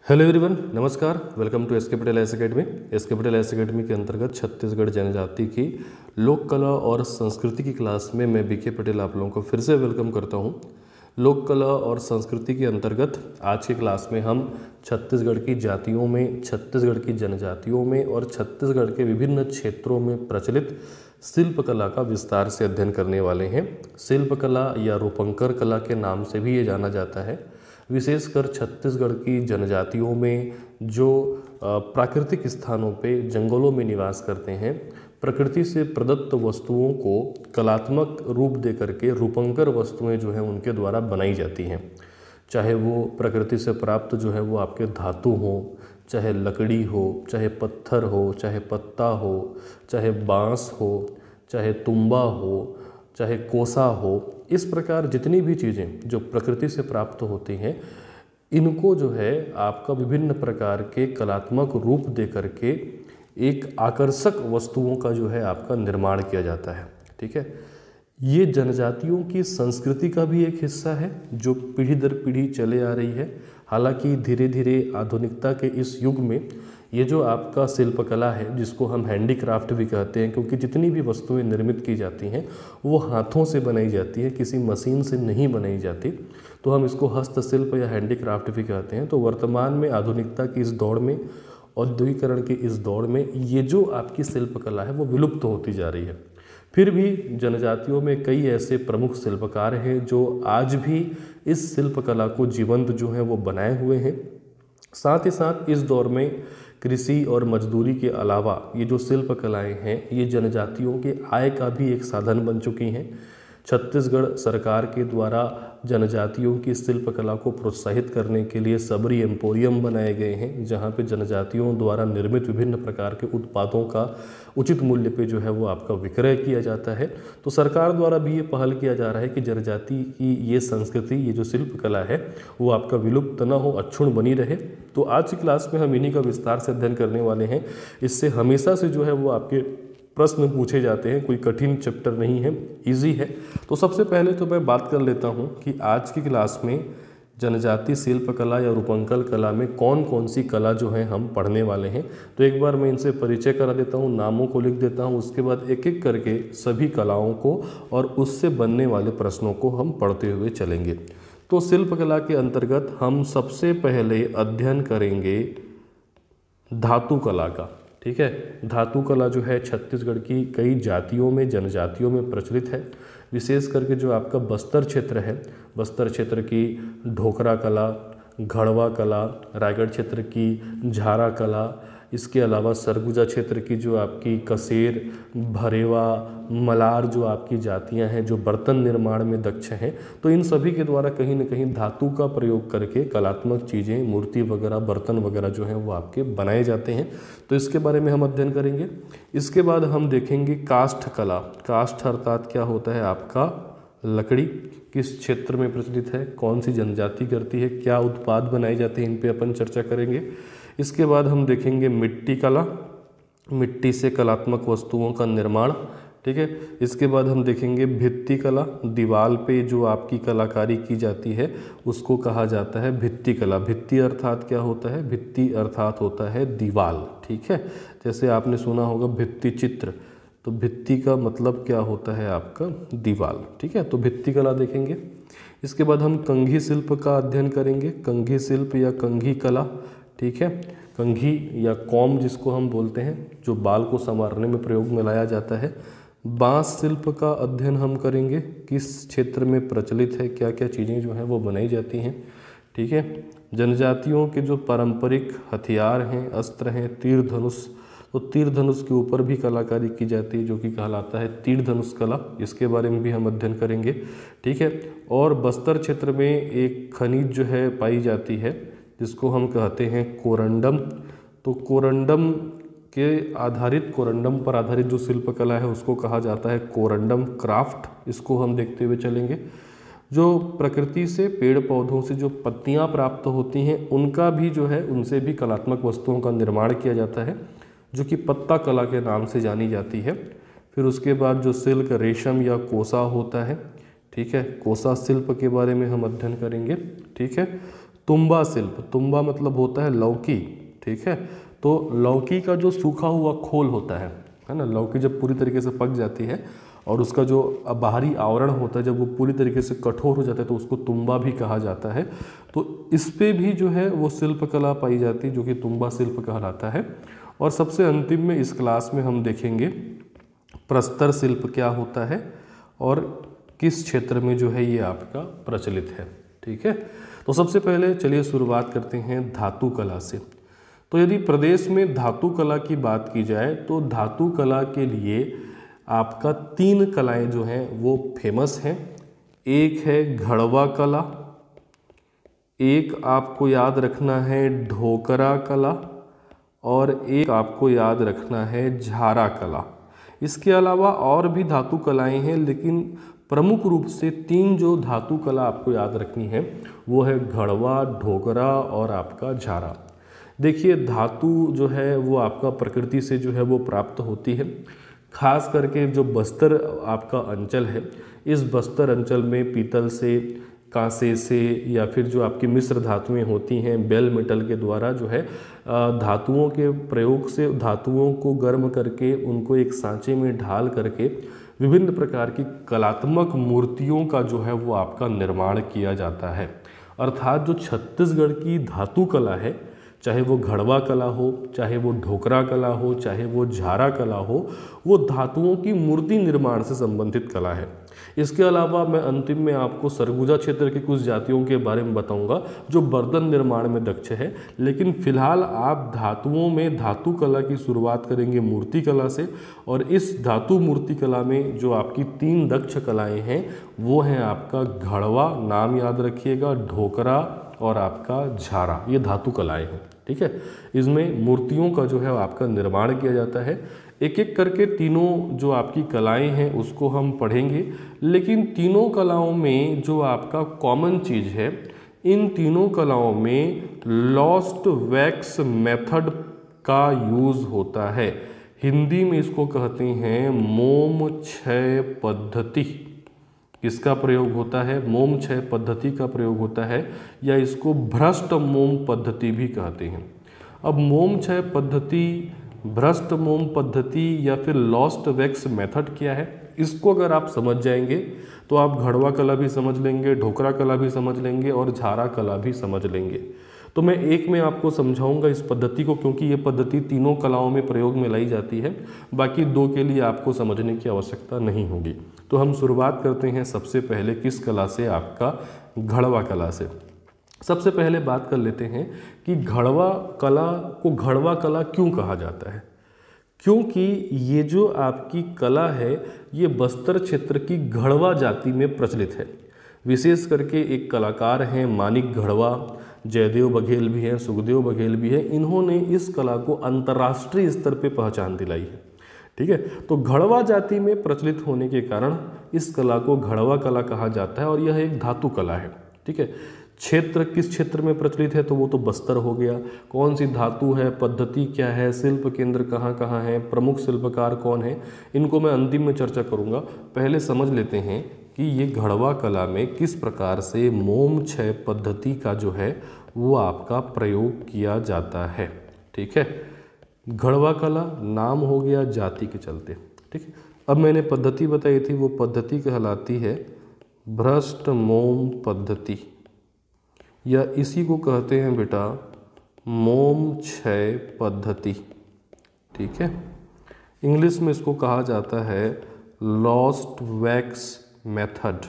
Hello everyone, नमस्कार। Welcome to S K Patel S academy. S K Patel S academy के अंतर्गत छत्तीसगढ़ जनजाति की लोक कला और संस्कृति की क्लास में मैं बीके पटेल आप लोगों को फिर से वेलकम करता हूं। लोक कला और संस्कृति के अंतर्गत आज की क्लास में हम छत्तीसगढ़ की जातियों में, छत्तीसगढ़ की जनजातियों में और छत्तीसगढ़ के विभिन्न क्षेत्रों में प्रचलित शिल्पकला का विस्तार से अध्ययन करने वाले हैं। शिल्पकला या रूपंकर कला के नाम से भी ये जाना जाता है। विशेषकर छत्तीसगढ़ की जनजातियों में जो प्राकृतिक स्थानों पे जंगलों में निवास करते हैं, प्रकृति से प्रदत्त वस्तुओं को कलात्मक रूप दे करके रूपंकर वस्तुएं जो हैं उनके द्वारा बनाई जाती हैं। चाहे वो प्रकृति से प्राप्त जो है वो आपके धातु हो, चाहे लकड़ी हो, चाहे पत्थर हो, चाहे पत्ता हो, चाहे बाँस हो, चाहे तुम्बा हो, चाहे कोसा हो, इस प्रकार जितनी भी चीज़ें जो प्रकृति से प्राप्त होती हैं, इनको जो है आपका विभिन्न प्रकार के कलात्मक रूप दे करके एक आकर्षक वस्तुओं का जो है आपका निर्माण किया जाता है। ठीक है, ये जनजातियों की संस्कृति का भी एक हिस्सा है जो पीढ़ी दर पीढ़ी चले आ रही है। हालांकि धीरे धीरे आधुनिकता के इस युग में ये जो आपका शिल्पकला है, जिसको हम हैंडीक्राफ्ट भी कहते हैं, क्योंकि जितनी भी वस्तुएं निर्मित की जाती हैं वो हाथों से बनाई जाती है, किसी मशीन से नहीं बनाई जाती, तो हम इसको हस्तशिल्प या हैंडीक्राफ्ट भी कहते हैं। तो वर्तमान में आधुनिकता की इस दौड़ में, औद्योगिकरण की इस दौड़ में ये जो आपकी शिल्पकला है वो विलुप्त होती जा रही है। फिर भी जनजातियों में कई ऐसे प्रमुख शिल्पकार हैं जो आज भी इस शिल्पकला को जीवंत जो है वो बनाए हुए हैं। साथ ही साथ इस दौर में कृषि और मजदूरी के अलावा ये जो शिल्पकलाएँ हैं ये जनजातियों के आय का भी एक साधन बन चुकी हैं। छत्तीसगढ़ सरकार के द्वारा जनजातियों की शिल्पकला को प्रोत्साहित करने के लिए सबरी एम्पोरियम बनाए गए हैं, जहाँ पे जनजातियों द्वारा निर्मित विभिन्न प्रकार के उत्पादों का उचित मूल्य पे जो है वो आपका विक्रय किया जाता है। तो सरकार द्वारा भी ये पहल किया जा रहा है कि जनजाति की ये संस्कृति, ये जो शिल्पकला है वो आपका विलुप्त न हो, अक्षुण्ण बनी रहे। तो आज की क्लास में हम इन्हीं का विस्तार से अध्ययन करने वाले हैं। इससे हमेशा से जो है वो आपके प्रश्न पूछे जाते हैं, कोई कठिन चैप्टर नहीं है, इजी है। तो सबसे पहले तो मैं बात कर लेता हूं कि आज की क्लास में जनजाति शिल्पकला या रूपंकर कला में कौन कौन सी कला जो है हम पढ़ने वाले हैं। तो एक बार मैं इनसे परिचय करा देता हूं, नामों को लिख देता हूं, उसके बाद एक एक करके सभी कलाओं को और उससे बनने वाले प्रश्नों को हम पढ़ते हुए चलेंगे। तो शिल्पकला के अंतर्गत हम सबसे पहले अध्ययन करेंगे धातु कला का। ठीक है, धातु कला जो है छत्तीसगढ़ की कई जातियों में, जनजातियों में प्रचलित है। विशेष करके जो आपका बस्तर क्षेत्र है, बस्तर क्षेत्र की ढोकरा कला, घड़वा कला, रायगढ़ क्षेत्र की झारा कला, इसके अलावा सरगुजा क्षेत्र की जो आपकी कसेर, भरेवा, मलार जो आपकी जातियां हैं जो बर्तन निर्माण में दक्ष हैं, तो इन सभी के द्वारा कहीं न कहीं धातु का प्रयोग करके कलात्मक चीज़ें, मूर्ति वगैरह, बर्तन वगैरह जो हैं वो आपके बनाए जाते हैं। तो इसके बारे में हम अध्ययन करेंगे। इसके बाद हम देखेंगे काष्ठ कला। काष्ठ अर्थात क्या होता है आपका लकड़ी, किस क्षेत्र में प्रचलित है, कौन सी जनजाति करती है, क्या उत्पाद बनाए जाते हैं, इन पे अपन चर्चा करेंगे। इसके बाद हम देखेंगे मिट्टी कला, मिट्टी से कलात्मक वस्तुओं का निर्माण। ठीक है, इसके बाद हम देखेंगे भित्ति कला, दीवार पे जो आपकी कलाकारी की जाती है उसको कहा जाता है भित्ति कला। भित्ति अर्थात क्या होता है, भित्ति अर्थात होता है दीवार। ठीक है, जैसे आपने सुना होगा भित्ति चित्र, तो भित्ति का मतलब क्या होता है आपका दीवार। ठीक है, तो भित्ति कला देखेंगे। इसके बाद हम कंघी शिल्प का अध्ययन करेंगे, कंघी शिल्प या कंघी कला। ठीक है, कंघी या कॉम जिसको हम बोलते हैं, जो बाल को संवारने में प्रयोग में लाया जाता है। बांस शिल्प का अध्ययन हम करेंगे, किस क्षेत्र में प्रचलित है, क्या क्या चीज़ें जो हैं वो बनाई जाती हैं। ठीक है, जनजातियों के जो पारंपरिक हथियार हैं, अस्त्र हैं, तीर धनुष, तो तीर धनुष के ऊपर भी कलाकारी की जाती है जो कि कहलाता है तीर धनुष कला। इसके बारे में भी हम अध्ययन करेंगे। ठीक है, और बस्तर क्षेत्र में एक खनिज जो है पाई जाती है जिसको हम कहते हैं कोरंडम। तो कोरंडम के आधारित, कोरंडम पर आधारित जो शिल्पकला है उसको कहा जाता है कोरंडम क्राफ्ट। इसको हम देखते हुए चलेंगे। जो प्रकृति से, पेड़ पौधों से जो पत्तियां प्राप्त होती हैं उनका भी जो है, उनसे भी कलात्मक वस्तुओं का निर्माण किया जाता है जो कि पत्ता कला के नाम से जानी जाती है। फिर उसके बाद जो सिल्क, रेशम या कोसा होता है, ठीक है, कोसा शिल्प के बारे में हम अध्ययन करेंगे। ठीक है, तुम्बा शिल्प, तुम्बा मतलब होता है लौकी, ठीक है। तो लौकी का जो सूखा हुआ खोल होता है ना, लौकी जब पूरी तरीके से पक जाती है और उसका जो बाहरी आवरण होता है जब वो पूरी तरीके से कठोर हो जाता है तो उसको तुम्बा भी कहा जाता है। तो इस पे भी जो है वो शिल्पकला पाई जाती है जो कि तुम्बा शिल्प कहलाता है। और सबसे अंतिम में इस क्लास में हम देखेंगे प्रस्तर शिल्प क्या होता है और किस क्षेत्र में जो है ये आपका प्रचलित है, ठीक है। तो सबसे पहले चलिए शुरुआत करते हैं धातु कला से। तो यदि प्रदेश में धातु कला की बात की जाए तो धातु कला के लिए आपका 3 कलाएं जो हैं वो फेमस हैं। एक है घड़वा कला, एक आपको याद रखना है ढोकरा कला और एक आपको याद रखना है झारा कला। इसके अलावा और भी धातु कलाएं हैं लेकिन प्रमुख रूप से 3 जो धातु कला आपको याद रखनी है वो है घड़वा, ढोकरा और आपका झारा। देखिए धातु जो है वो आपका प्रकृति से जो है वो प्राप्त होती है। खास करके जो बस्तर आपका अंचल है, इस बस्तर अंचल में पीतल से, कांसे से या फिर जो आपकी मिश्र धातुएं होती हैं बेल मेटल के द्वारा जो है धातुओं के प्रयोग से धातुओं को गर्म करके उनको एक सांचे में ढाल करके विभिन्न प्रकार की कलात्मक मूर्तियों का जो है वो आपका निर्माण किया जाता है। अर्थात जो छत्तीसगढ़ की धातु कला है, चाहे वो घड़वा कला हो, चाहे वो ढोकरा कला हो, चाहे वो झारा कला हो, वो धातुओं की मूर्ति निर्माण से संबंधित कला है। इसके अलावा मैं अंतिम में आपको सरगुजा क्षेत्र की कुछ जातियों के बारे में बताऊंगा जो बर्तन निर्माण में दक्ष है। लेकिन फिलहाल आप धातुओं में धातु कला की शुरुआत करेंगे मूर्ति कला से, और इस धातु मूर्ति कला में जो आपकी 3 दक्ष कलाएँ हैं वो हैं आपका घड़वा, नाम याद रखिएगा, ढोकरा और आपका झारा। ये धातु कलाएँ हैं, ठीक है। इसमें मूर्तियों का जो है आपका निर्माण किया जाता है। एक एक करके तीनों जो आपकी कलाएं हैं उसको हम पढ़ेंगे, लेकिन तीनों कलाओं में जो आपका कॉमन चीज़ है, इन तीनों कलाओं में लॉस्ट वैक्स मेथड का यूज़ होता है। हिंदी में इसको कहते हैं मोम क्षय पद्धति। इसका प्रयोग होता है, मोम क्षय पद्धति का प्रयोग होता है, या इसको भ्रष्ट मोम पद्धति भी कहते हैं। अब मोम क्षय पद्धति, भ्रष्ट मोम पद्धति या फिर लॉस्ट वैक्स मेथड क्या है, इसको अगर आप समझ जाएंगे तो आप घड़वा कला भी समझ लेंगे, ढोकरा कला भी समझ लेंगे और झारा कला भी समझ लेंगे। तो मैं एक में आपको समझाऊंगा इस पद्धति को, क्योंकि ये पद्धति तीनों कलाओं में प्रयोग में लाई जाती है। बाकी 2 के लिए आपको समझने की आवश्यकता नहीं होगी। तो हम शुरुआत करते हैं सबसे पहले किस कला से, आपका घड़वा कला से। सबसे पहले बात कर लेते हैं कि घड़वा कला को घड़वा कला क्यों कहा जाता है। क्योंकि ये जो आपकी कला है ये बस्तर क्षेत्र की घड़वा जाति में प्रचलित है। विशेष करके एक कलाकार हैं मानिक घड़वा, जयदेव बघेल भी हैं, सुखदेव बघेल भी हैं, इन्होंने इस कला को अंतर्राष्ट्रीय स्तर पे पहचान दिलाई है, ठीक है। तो घड़वा जाति में प्रचलित होने के कारण इस कला को घड़वा कला कहा जाता है और यह एक धातु कला है, ठीक है। क्षेत्र किस क्षेत्र में प्रचलित है, तो वो तो बस्तर हो गया। कौन सी धातु है, पद्धति क्या है, शिल्प केंद्र कहाँ कहाँ है, प्रमुख शिल्पकार कौन है, इनको मैं अंतिम में चर्चा करूँगा। पहले समझ लेते हैं कि ये घड़वा कला में किस प्रकार से मोम क्षय पद्धति का जो है वो आपका प्रयोग किया जाता है, ठीक है। घड़वा कला नाम हो गया जाति के चलते, ठीक है। अब मैंने पद्धति बताई थी, वो पद्धति कहलाती है भ्रष्ट मोम पद्धति, या इसी को कहते हैं बेटा मोम क्षय पद्धति, ठीक है। इंग्लिश में इसको कहा जाता है लॉस्ट वैक्स मेथड,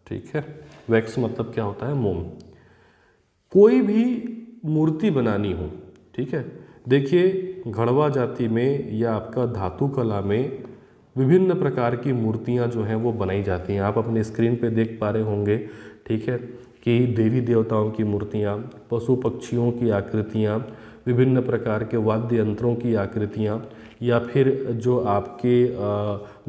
ठीक है। वैक्स मतलब क्या होता है, मोम। कोई भी मूर्ति बनानी हो, ठीक है, देखिए घड़वा जाति में या आपका धातु कला में विभिन्न प्रकार की मूर्तियां जो हैं वो बनाई जाती हैं। आप अपने स्क्रीन पे देख पा रहे होंगे, ठीक है, कि देवी देवताओं की मूर्तियां, पशु पक्षियों की आकृतियां, विभिन्न प्रकार के वाद्य यंत्रों की आकृतियां, या फिर जो आपके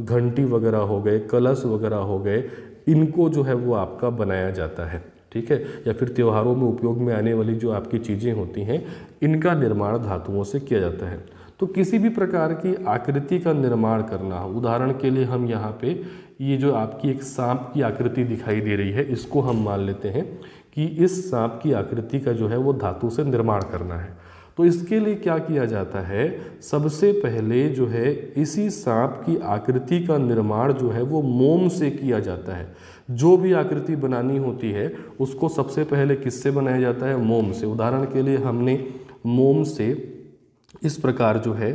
घंटी वगैरह हो गए, कलश वगैरह हो गए, इनको जो है वो आपका बनाया जाता है, ठीक है। या फिर त्योहारों में उपयोग में आने वाली जो आपकी चीज़ें होती हैं, इनका निर्माण धातुओं से किया जाता है। तो किसी भी प्रकार की आकृति का निर्माण करना हो, उदाहरण के लिए हम यहाँ पे ये जो आपकी एक सांप की आकृति दिखाई दे रही है, इसको हम मान लेते हैं कि इस सांप की आकृति का जो है वो धातु से निर्माण करना है। तो इसके लिए क्या किया जाता है, सबसे पहले जो है इसी सांप की आकृति का निर्माण जो है वो मोम से किया जाता है। जो भी आकृति बनानी होती है उसको सबसे पहले किससे बनाया जाता है, मोम से। उदाहरण के लिए हमने मोम से इस प्रकार जो है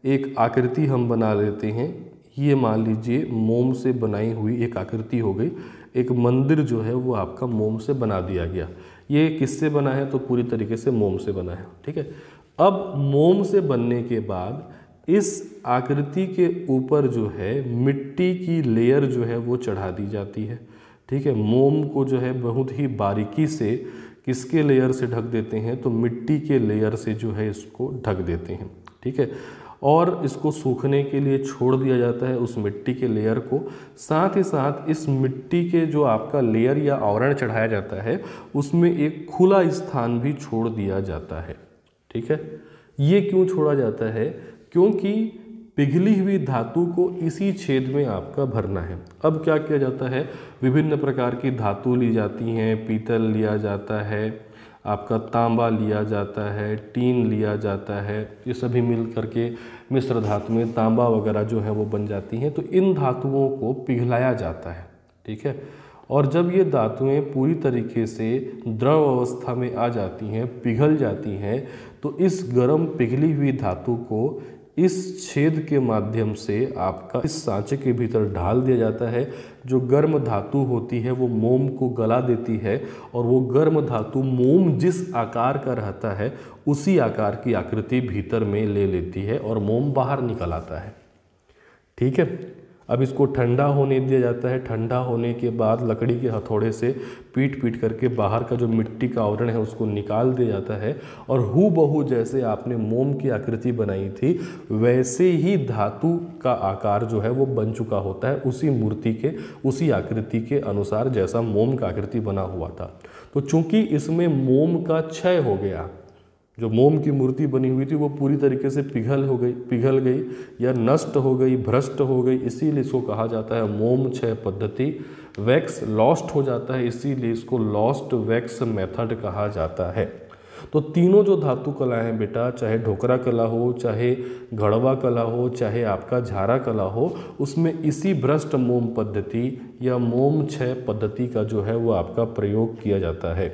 एक आकृति हम बना लेते हैं। ये मान लीजिए मोम से बनाई हुई एक आकृति हो गई। एक मंदिर जो है वो आपका मोम से बना दिया गया। ये किससे बना है, तो पूरी तरीके से मोम से बना है, ठीक है। अब मोम से बनने के बाद इस आकृति के ऊपर जो है मिट्टी की लेयर जो है वो चढ़ा दी जाती है, ठीक है। मोम को जो है बहुत ही बारीकी से किसके लेयर से ढक देते हैं, तो मिट्टी के लेयर से जो है इसको ढक देते हैं, ठीक है। और इसको सूखने के लिए छोड़ दिया जाता है उस मिट्टी के लेयर को। साथ ही साथ इस मिट्टी के जो आपका लेयर या आवरण चढ़ाया जाता है उसमें एक खुला स्थान भी छोड़ दिया जाता है, ठीक है। ये क्यों छोड़ा जाता है, क्योंकि पिघली हुई धातु को इसी छेद में आपका भरना है। अब क्या किया जाता है, विभिन्न प्रकार की धातु ली जाती हैं, पीतल लिया जाता है, आपका तांबा लिया जाता है, टीन लिया जाता है, ये सभी मिल करके मिश्र धातु में तांबा वगैरह जो है वो बन जाती हैं। तो इन धातुओं को पिघलाया जाता है, ठीक है। और जब ये धातुएं पूरी तरीके से द्रव अवस्था में आ जाती हैं, पिघल जाती हैं, तो इस गर्म पिघली हुई धातु को इस छेद के माध्यम से आपका इस सांचे के भीतर ढाल दिया जाता है। जो गर्म धातु होती है वो मोम को गला देती है और वो गर्म धातु मोम जिस आकार का रहता है उसी आकार की आकृति भीतर में ले लेती है और मोम बाहर निकल आता है, ठीक है। अब इसको ठंडा होने दिया जाता है। ठंडा होने के बाद लकड़ी के हथौड़े से पीट पीट करके बाहर का जो मिट्टी का आवरण है उसको निकाल दिया जाता है और हूबहू जैसे आपने मोम की आकृति बनाई थी वैसे ही धातु का आकार जो है वो बन चुका होता है, उसी मूर्ति के उसी आकृति के अनुसार जैसा मोम का आकृति बना हुआ था। तो चूंकि इसमें मोम का क्षय हो गया, जो मोम की मूर्ति बनी हुई थी वो पूरी तरीके से पिघल गई या नष्ट हो गई, भ्रष्ट हो गई, इसीलिए इसको कहा जाता है मोम क्षय पद्धति। वैक्स लॉस्ट हो जाता है, इसीलिए इसको लॉस्ट वैक्स मेथड कहा जाता है। तो तीनों जो धातु कला हैं बेटा, चाहे ढोकरा कला हो, चाहे घड़वा कला हो, चाहे आपका झारा कला हो, उसमें इसी भ्रष्ट मोम पद्धति या मोम क्षय पद्धति का जो है वो आपका प्रयोग किया जाता है।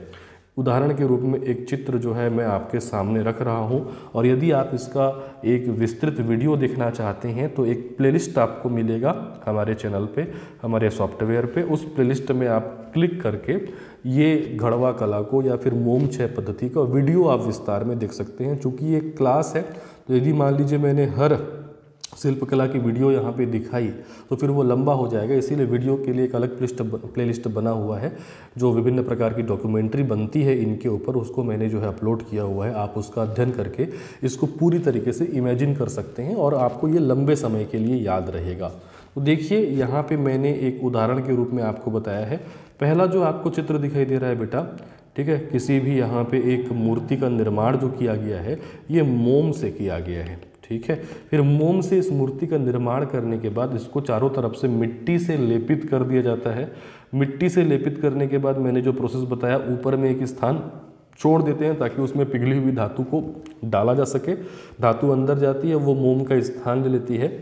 उदाहरण के रूप में एक चित्र जो है मैं आपके सामने रख रहा हूं और यदि आप इसका एक विस्तृत वीडियो देखना चाहते हैं तो एक प्लेलिस्ट आपको मिलेगा हमारे चैनल पे, हमारे सॉफ्टवेयर पे। उस प्लेलिस्ट में आप क्लिक करके ये घड़वा कला को या फिर मोम क्षय पद्धति का वीडियो आप विस्तार में देख सकते हैं। चूँकि ये क्लास है तो यदि मान लीजिए मैंने हर शिल्पकला की वीडियो यहाँ पे दिखाई तो फिर वो लंबा हो जाएगा, इसीलिए वीडियो के लिए एक अलग प्लेलिस्ट बना हुआ है। जो विभिन्न प्रकार की डॉक्यूमेंट्री बनती है इनके ऊपर उसको मैंने जो है अपलोड किया हुआ है। आप उसका अध्ययन करके इसको पूरी तरीके से इमेजिन कर सकते हैं और आपको ये लंबे समय के लिए याद रहेगा। तो देखिए यहाँ पर मैंने एक उदाहरण के रूप में आपको बताया है। पहला जो आपको चित्र दिखाई दे रहा है बेटा, ठीक है, किसी भी यहाँ पे एक मूर्ति का निर्माण जो किया गया है ये मोम से किया गया है, ठीक है। फिर मोम से इस मूर्ति का निर्माण करने के बाद इसको चारों तरफ से मिट्टी से लेपित कर दिया जाता है। मिट्टी से लेपित करने के बाद मैंने जो प्रोसेस बताया, ऊपर में एक स्थान छोड़ देते हैं ताकि उसमें पिघली हुई धातु को डाला जा सके। धातु अंदर जाती है, वो मोम का स्थान ले लेती है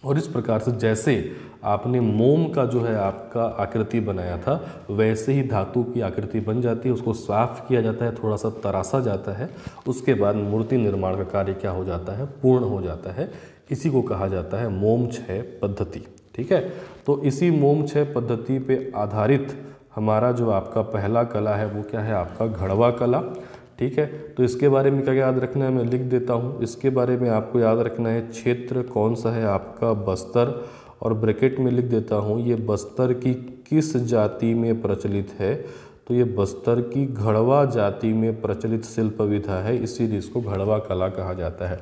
और इस प्रकार से जैसे आपने मोम का जो है आपका आकृति बनाया था वैसे ही धातु की आकृति बन जाती है। उसको साफ किया जाता है, थोड़ा सा तरासा जाता है, उसके बाद मूर्ति निर्माण का कार्य क्या हो जाता है, पूर्ण हो जाता है। इसी को कहा जाता है मोम क्षय पद्धति, ठीक है। तो इसी मोम क्षय पद्धति पे आधारित हमारा जो आपका पहला कला है वो क्या है, आपका घड़वा कला, ठीक है। तो इसके बारे में क्या याद रखना है, मैं लिख देता हूँ। इसके बारे में आपको याद रखना है क्षेत्र कौन सा है, आपका बस्तर, और ब्रैकेट में लिख देता हूँ ये बस्तर की किस जाति में प्रचलित है, तो ये बस्तर की घड़वा जाति में प्रचलित शिल्प विधा है, इसीलिए इसको घड़वा कला कहा जाता है।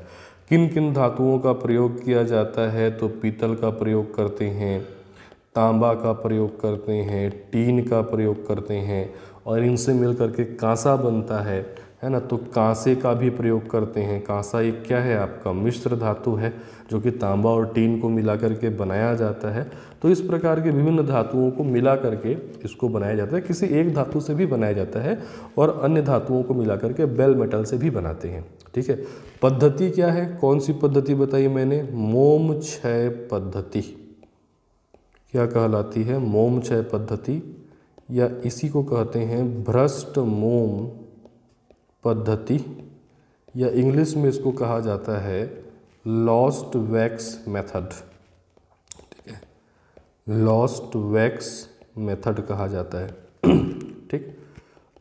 किन किन धातुओं का प्रयोग किया जाता है, तो पीतल का प्रयोग करते हैं, तांबा का प्रयोग करते हैं, टीन का प्रयोग करते हैं और इनसे मिल करके कांसा बनता है। है ना। तो कांसे का भी प्रयोग करते हैं। कांसा एक क्या है आपका मिश्र धातु है जो कि तांबा और टीन को मिला करके बनाया जाता है। तो इस प्रकार के विभिन्न धातुओं को मिला करके इसको बनाया जाता है। किसी एक धातु से भी बनाया जाता है और अन्य धातुओं को मिला करके बेल मेटल से भी बनाते हैं। ठीक है, पद्धति क्या है, कौन सी पद्धति बताई मैंने, मोम क्षय पद्धति। क्या कहलाती है, मोम क्षय पद्धति, या इसी को कहते हैं भ्रष्ट मोम पद्धति, या इंग्लिश में इसको कहा जाता है लॉस्ट वैक्स मेथड। ठीक है, लॉस्ट वैक्स मेथड कहा जाता है। ठीक,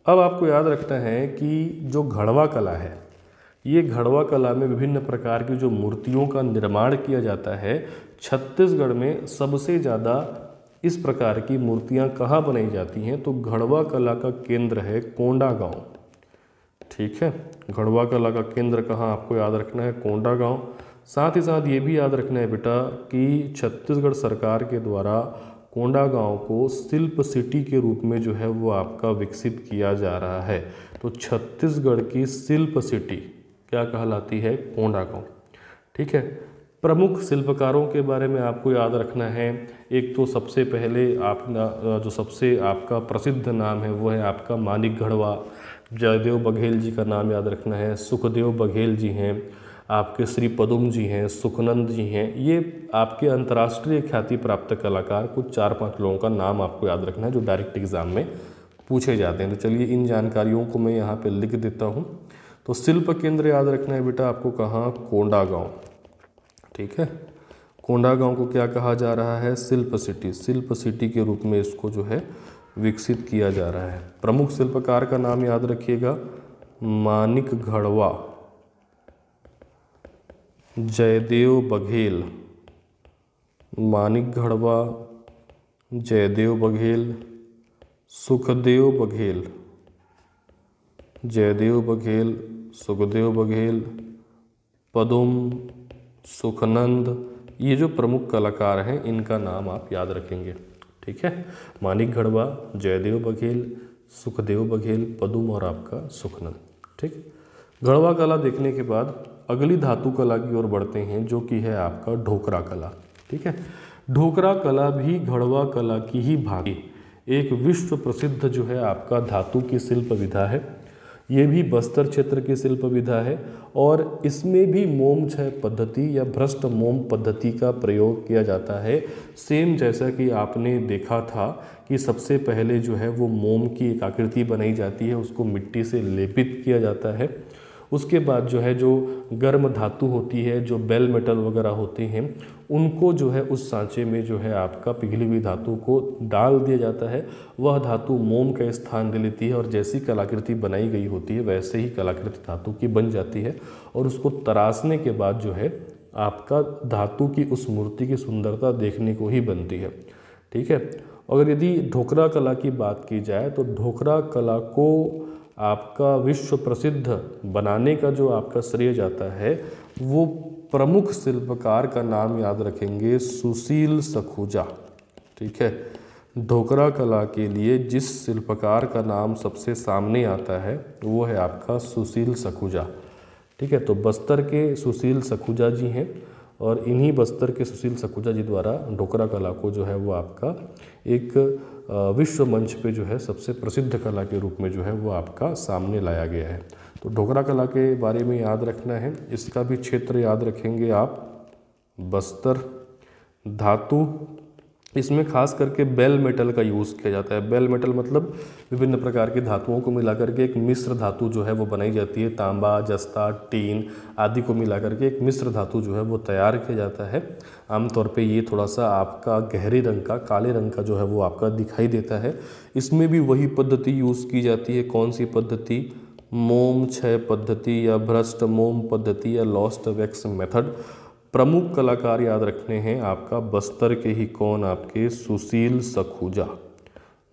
अब आपको याद रखना है कि जो घड़वा कला है, ये घड़वा कला में विभिन्न प्रकार की जो मूर्तियों का निर्माण किया जाता है, छत्तीसगढ़ में सबसे ज़्यादा इस प्रकार की मूर्तियां कहाँ बनाई जाती हैं, तो घड़वा कला का केंद्र है कोंडागांव। ठीक है, घड़वा कला का केंद्र कहाँ आपको याद रखना है, कोंडागांव। साथ ही साथ ये भी याद रखना है बेटा कि छत्तीसगढ़ सरकार के द्वारा कोंडागांव को शिल्प सिटी के रूप में जो है वो आपका विकसित किया जा रहा है। तो छत्तीसगढ़ की शिल्प सिटी क्या कहलाती है, कोंडागांव। ठीक है, प्रमुख शिल्पकारों के बारे में आपको याद रखना है। एक तो सबसे पहले आप जो सबसे आपका प्रसिद्ध नाम है वो है आपका मानिक घड़वा। जयदेव बघेल जी का नाम याद रखना है, सुखदेव बघेल जी हैं, आपके श्री पदुम जी हैं, सुखनंद जी हैं। ये आपके अंतर्राष्ट्रीय ख्याति प्राप्त कलाकार, कुछ 4-5 लोगों का नाम आपको याद रखना है जो डायरेक्ट एग्जाम में पूछे जाते हैं। तो चलिए इन जानकारियों को मैं यहाँ पे लिख देता हूँ। तो शिल्प केंद्र याद रखना है बेटा आपको कहाँ, कोंडागांव। ठीक है, कोंडागांव को क्या कहा जा रहा है, शिल्प सिटी। शिल्प सिटी के रूप में इसको जो है विकसित किया जा रहा है। प्रमुख शिल्पकार का नाम याद रखिएगा, मानिक घड़वा, जयदेव बघेल, मानिक घड़वा, जयदेव बघेल, सुखदेव बघेल, जयदेव बघेल, सुखदेव बघेल, पदुम, सुखनंद, ये जो प्रमुख कलाकार हैं इनका नाम आप याद रखेंगे। ठीक है, मानिक घड़वा, जयदेव बघेल, सुखदेव बघेल, पदुम और आपका सुखनंद। ठीक, घड़वा कला देखने के बाद अगली धातु कला की ओर बढ़ते हैं जो कि है आपका ढोकरा कला। ठीक है, ढोकरा कला भी घड़वा कला की ही भांति एक विश्व प्रसिद्ध जो है आपका धातु की शिल्प विधा है। ये भी बस्तर क्षेत्र की शिल्प विधा है और इसमें भी मोम क्षय पद्धति या भ्रष्ट मोम पद्धति का प्रयोग किया जाता है। सेम जैसा कि आपने देखा था कि सबसे पहले जो है वो मोम की एक आकृति बनाई जाती है, उसको मिट्टी से लेपित किया जाता है। उसके बाद जो है जो गर्म धातु होती है, जो बेल मेटल वगैरह होते हैं, उनको जो है उस सांचे में जो है आपका पिघली हुई धातु को डाल दिया जाता है। वह धातु मोम का स्थान ले लेती है और जैसी कलाकृति बनाई गई होती है वैसे ही कलाकृति धातु की बन जाती है और उसको तराशने के बाद जो है आपका धातु की उस मूर्ति की सुंदरता देखने को ही बनती है। ठीक है, अगर यदि ढोकरा कला की बात की जाए तो ढोकरा कला को आपका विश्व प्रसिद्ध बनाने का जो आपका श्रेय जाता है वो प्रमुख शिल्पकार का नाम याद रखेंगे, सुशील सखुजा। ठीक है, ढोकरा कला के लिए जिस शिल्पकार का नाम सबसे सामने आता है वो है आपका सुशील सखुजा। ठीक है, तो बस्तर के सुशील सखुजा जी हैं और इन्हीं बस्तर के सुशील सखुजा जी द्वारा ढोकरा कला को जो है वो आपका एक विश्व मंच पे जो है सबसे प्रसिद्ध कला के रूप में जो है वो आपका सामने लाया गया है। तो ढोकरा कला के बारे में याद रखना है। इसका भी क्षेत्र याद रखेंगे आप, बस्तर। धातु, इसमें खास करके बेल मेटल का यूज़ किया जाता है। बेल मेटल मतलब विभिन्न प्रकार की धातुओं को मिला करके एक मिश्र धातु जो है वो बनाई जाती है। तांबा, जस्ता, टीन आदि को मिला करके एक मिश्र धातु जो है वो तैयार किया जाता है। आमतौर पे ये थोड़ा सा आपका गहरे रंग का, काले रंग का जो है वो आपका दिखाई देता है। इसमें भी वही पद्धति यूज़ की जाती है। कौन सी पद्धति? मोम क्षय पद्धति या भ्रष्ट मोम पद्धति या लॉस्ट वैक्स मेथड। प्रमुख कलाकार याद रखने हैं आपका बस्तर के ही, कौन? आपके सुशील सखुजा।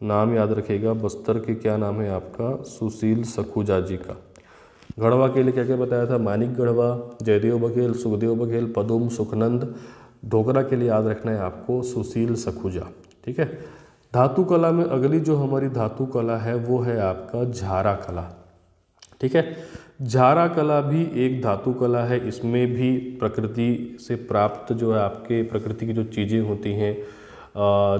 नाम याद रखेगा, बस्तर के क्या नाम है आपका? सुशील सखुजा जी का। गढ़वा के लिए क्या क्या बताया था? मानिक गढ़वा, जयदेव बघेल, सुखदेव बघेल, पदुम, सुखनंद। ढोकरा के लिए याद रखना है आपको सुशील सखुजा। ठीक है। धातु कला में अगली जो हमारी धातु कला है वो है आपका झारा कला। ठीक ठीक है। झारा कला भी एक धातु कला है। इसमें भी प्रकृति से प्राप्त जो है आपके प्रकृति की जो चीज़ें होती हैं,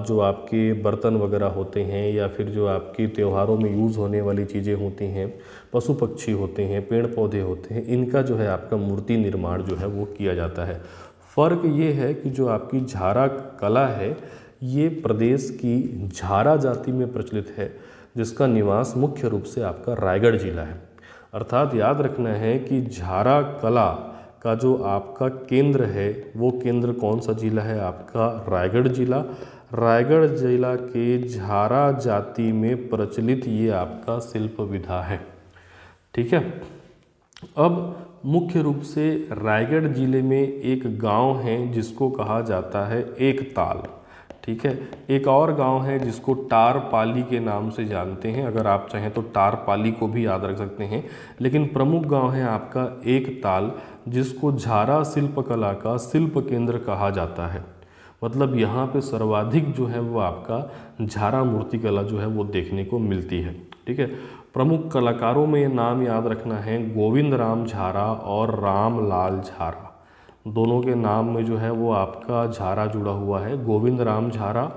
जो आपके बर्तन वगैरह होते हैं या फिर जो आपके त्योहारों में यूज़ होने वाली चीज़ें होती हैं, पशु पक्षी होते हैं, पेड़ पौधे होते हैं, इनका जो है आपका मूर्ति निर्माण जो है वो किया जाता है। फ़र्क ये है कि जो आपकी झारा कला है ये प्रदेश की झारा जाति में प्रचलित है, जिसका निवास मुख्य रूप से आपका रायगढ़ जिला है। अर्थात याद रखना है कि झारा कला का जो आपका केंद्र है वो केंद्र कौन सा जिला है, आपका रायगढ़ जिला। रायगढ़ जिला के झारा जाति में प्रचलित ये आपका शिल्प विधा है। ठीक है। अब मुख्य रूप से रायगढ़ जिले में एक गांव है जिसको कहा जाता है एकताल। ठीक है। एक और गांव है जिसको टारपाली के नाम से जानते हैं, अगर आप चाहें तो टारपाली को भी याद रख सकते हैं, लेकिन प्रमुख गांव है आपका एकताल, जिसको झारा शिल्पकला का शिल्प केंद्र कहा जाता है। मतलब यहाँ पे सर्वाधिक जो है वो आपका झारा मूर्तिकला जो है वो देखने को मिलती है। ठीक है। प्रमुख कलाकारों में ये नाम याद रखना है, गोविंद राम झारा और रामलाल झारा। दोनों के नाम में जो है वो आपका झारा जुड़ा हुआ है, गोविंद राम झारा